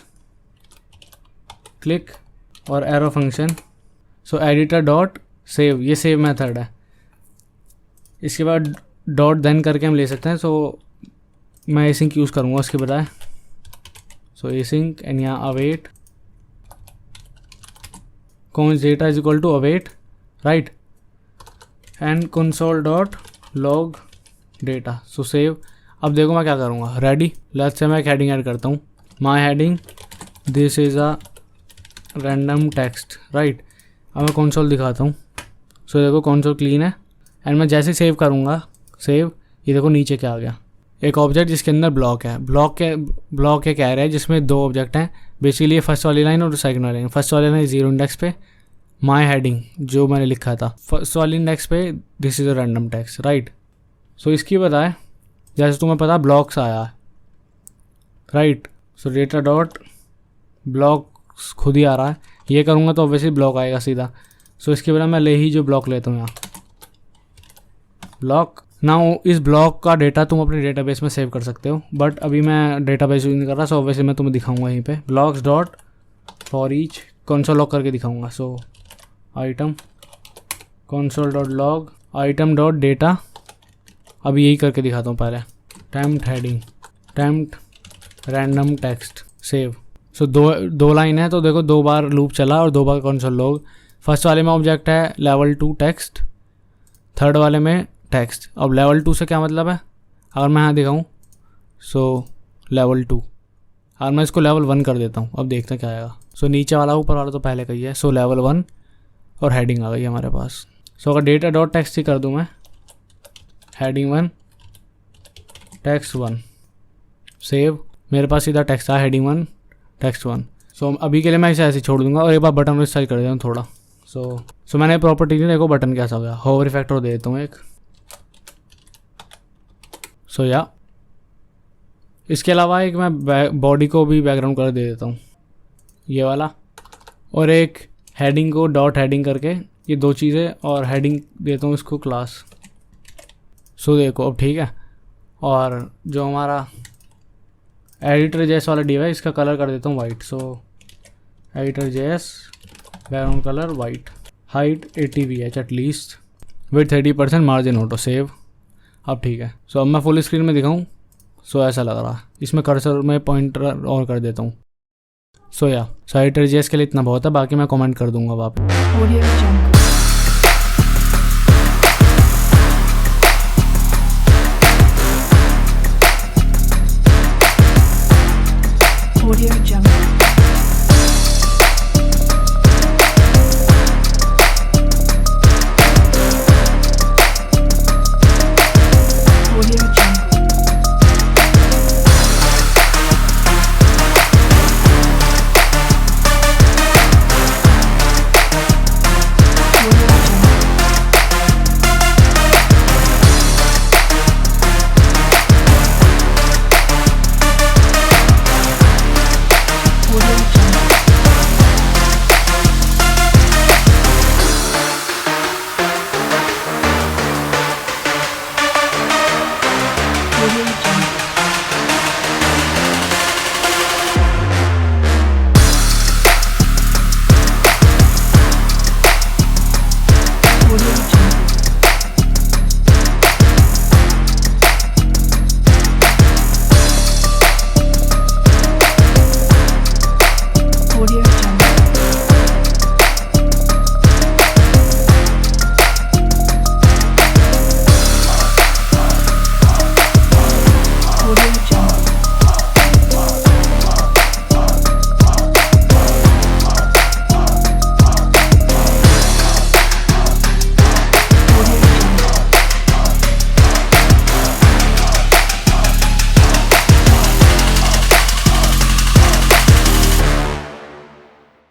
click और एरो फंक्शन। सो एडिटर डॉट सेव, ये सेव मेथड है। इसके बाद डॉट देन करके हम ले सकते हैं। सो मैं एसिंक यूज़ करूँगा उसके बजाय। सो एसिंक एंड यहाँ await const data is equal to await, right, and console dot log data. So save. अब देखो मैं क्या करूँगा, रेडी। लेट्स से मैं एक हेडिंग ऐड करता हूँ, my heading this is a random text, right. अब मैं कंसोल दिखाता हूँ। सो देखो कंसोल क्लीन है एंड मैं जैसे सेव करूँगा, सेव, ये देखो नीचे क्या आ गया, एक ऑब्जेक्ट जिसके अंदर ब्लॉक है। ब्लॉक एक एरे है जिसमें दो ऑब्जेक्ट हैं बेसिकली, फर्स्ट वाली लाइन और सेकंड वाली लाइन। फर्स्ट वाली लाइन 0 इंडेक्स पे माई हेडिंग जो मैंने लिखा था, फर्स्ट वाली इंडेक्स पे this is a random text, right. So इसकी बताए जैसे तुम्हें पता ब्लॉक्स आया है, right. So data dot blocks खुद ही आ रहा है, ये करूँगा तो ऑब्वियसली ब्लॉक आएगा सीधा। सो इसके बजाय मैं ले ही जो ब्लॉक लेता हूँ यहाँ ब्लॉक। नाउ इस ब्लॉक का डेटा तुम अपने डेटाबेस में सेव कर सकते हो, बट अभी मैं डेटाबेस यूज नहीं कर रहा। सो ऑब्वियसली मैं तुम्हें दिखाऊंगा यहीं पे blocks dot for each, console log करके दिखाऊंगा। So item console dot log item dot data, अभी यही करके दिखाता हूँ पहले। Tempt heading tempt random text save. So दो लाइन है तो देखो 2 बार लूप चला और 2 बार कंसोल लॉग। फर्स्ट वाले में ऑब्जेक्ट है लेवल 2 टेक्स्ट, थर्ड वाले में टेक्स्ट। अब लेवल 2 से क्या मतलब है, अगर मैं यहाँ दिखाऊँ सो लेवल 2, अगर मैं इसको लेवल 1 कर देता हूँ, अब देखते हैं क्या आएगा। सो नीचे वाला ऊपर वाला तो पहले का ही है। सो लेवल 1 और हेडिंग आ गई हमारे पास। सो अगर डेटा डॉट टेक्स्ट ही कर दूँ मैं, हेडिंग 1 टेक्स्ट 1, सेव, मेरे पास सीधा टेक्स्ट आया हेडिंग 1 टेक्स्ट 1। सो अभी के लिए मैं इसे ऐसे छोड़ दूंगा और एक बार बटन को साइज कर देता हूँ थोड़ा। सो मैंने प्रॉपर्टी नहीं, देखो बटन कैसा हो गया, होवर इफेक्ट दे देता हूँ एक। सो या इसके अलावा एक मैं बॉडी को भी बैकग्राउंड कलर दे देता हूँ ये वाला, और एक हेडिंग को डॉट हेडिंग करके, ये 2 चीज़ें, और हेडिंग देता हूँ इसको क्लास। सो देखो अब ठीक है। और जो हमारा एडिटर जेएस वाला डिव है इसका कलर कर देता हूँ white. So editor JS background colour white, height 80 VH at least, with 30% margin auto, save. अब ठीक है। सो अब मैं फुल स्क्रीन में दिखाऊँ, सो ऐसा लग रहा है। इसमें कर्सर में पॉइंटर और कर देता हूँ। सो या एडिटर जेएस के लिए इतना बहुत है, बाकी मैं कमेंट कर दूंगा वापस।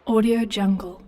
Audio Jungle.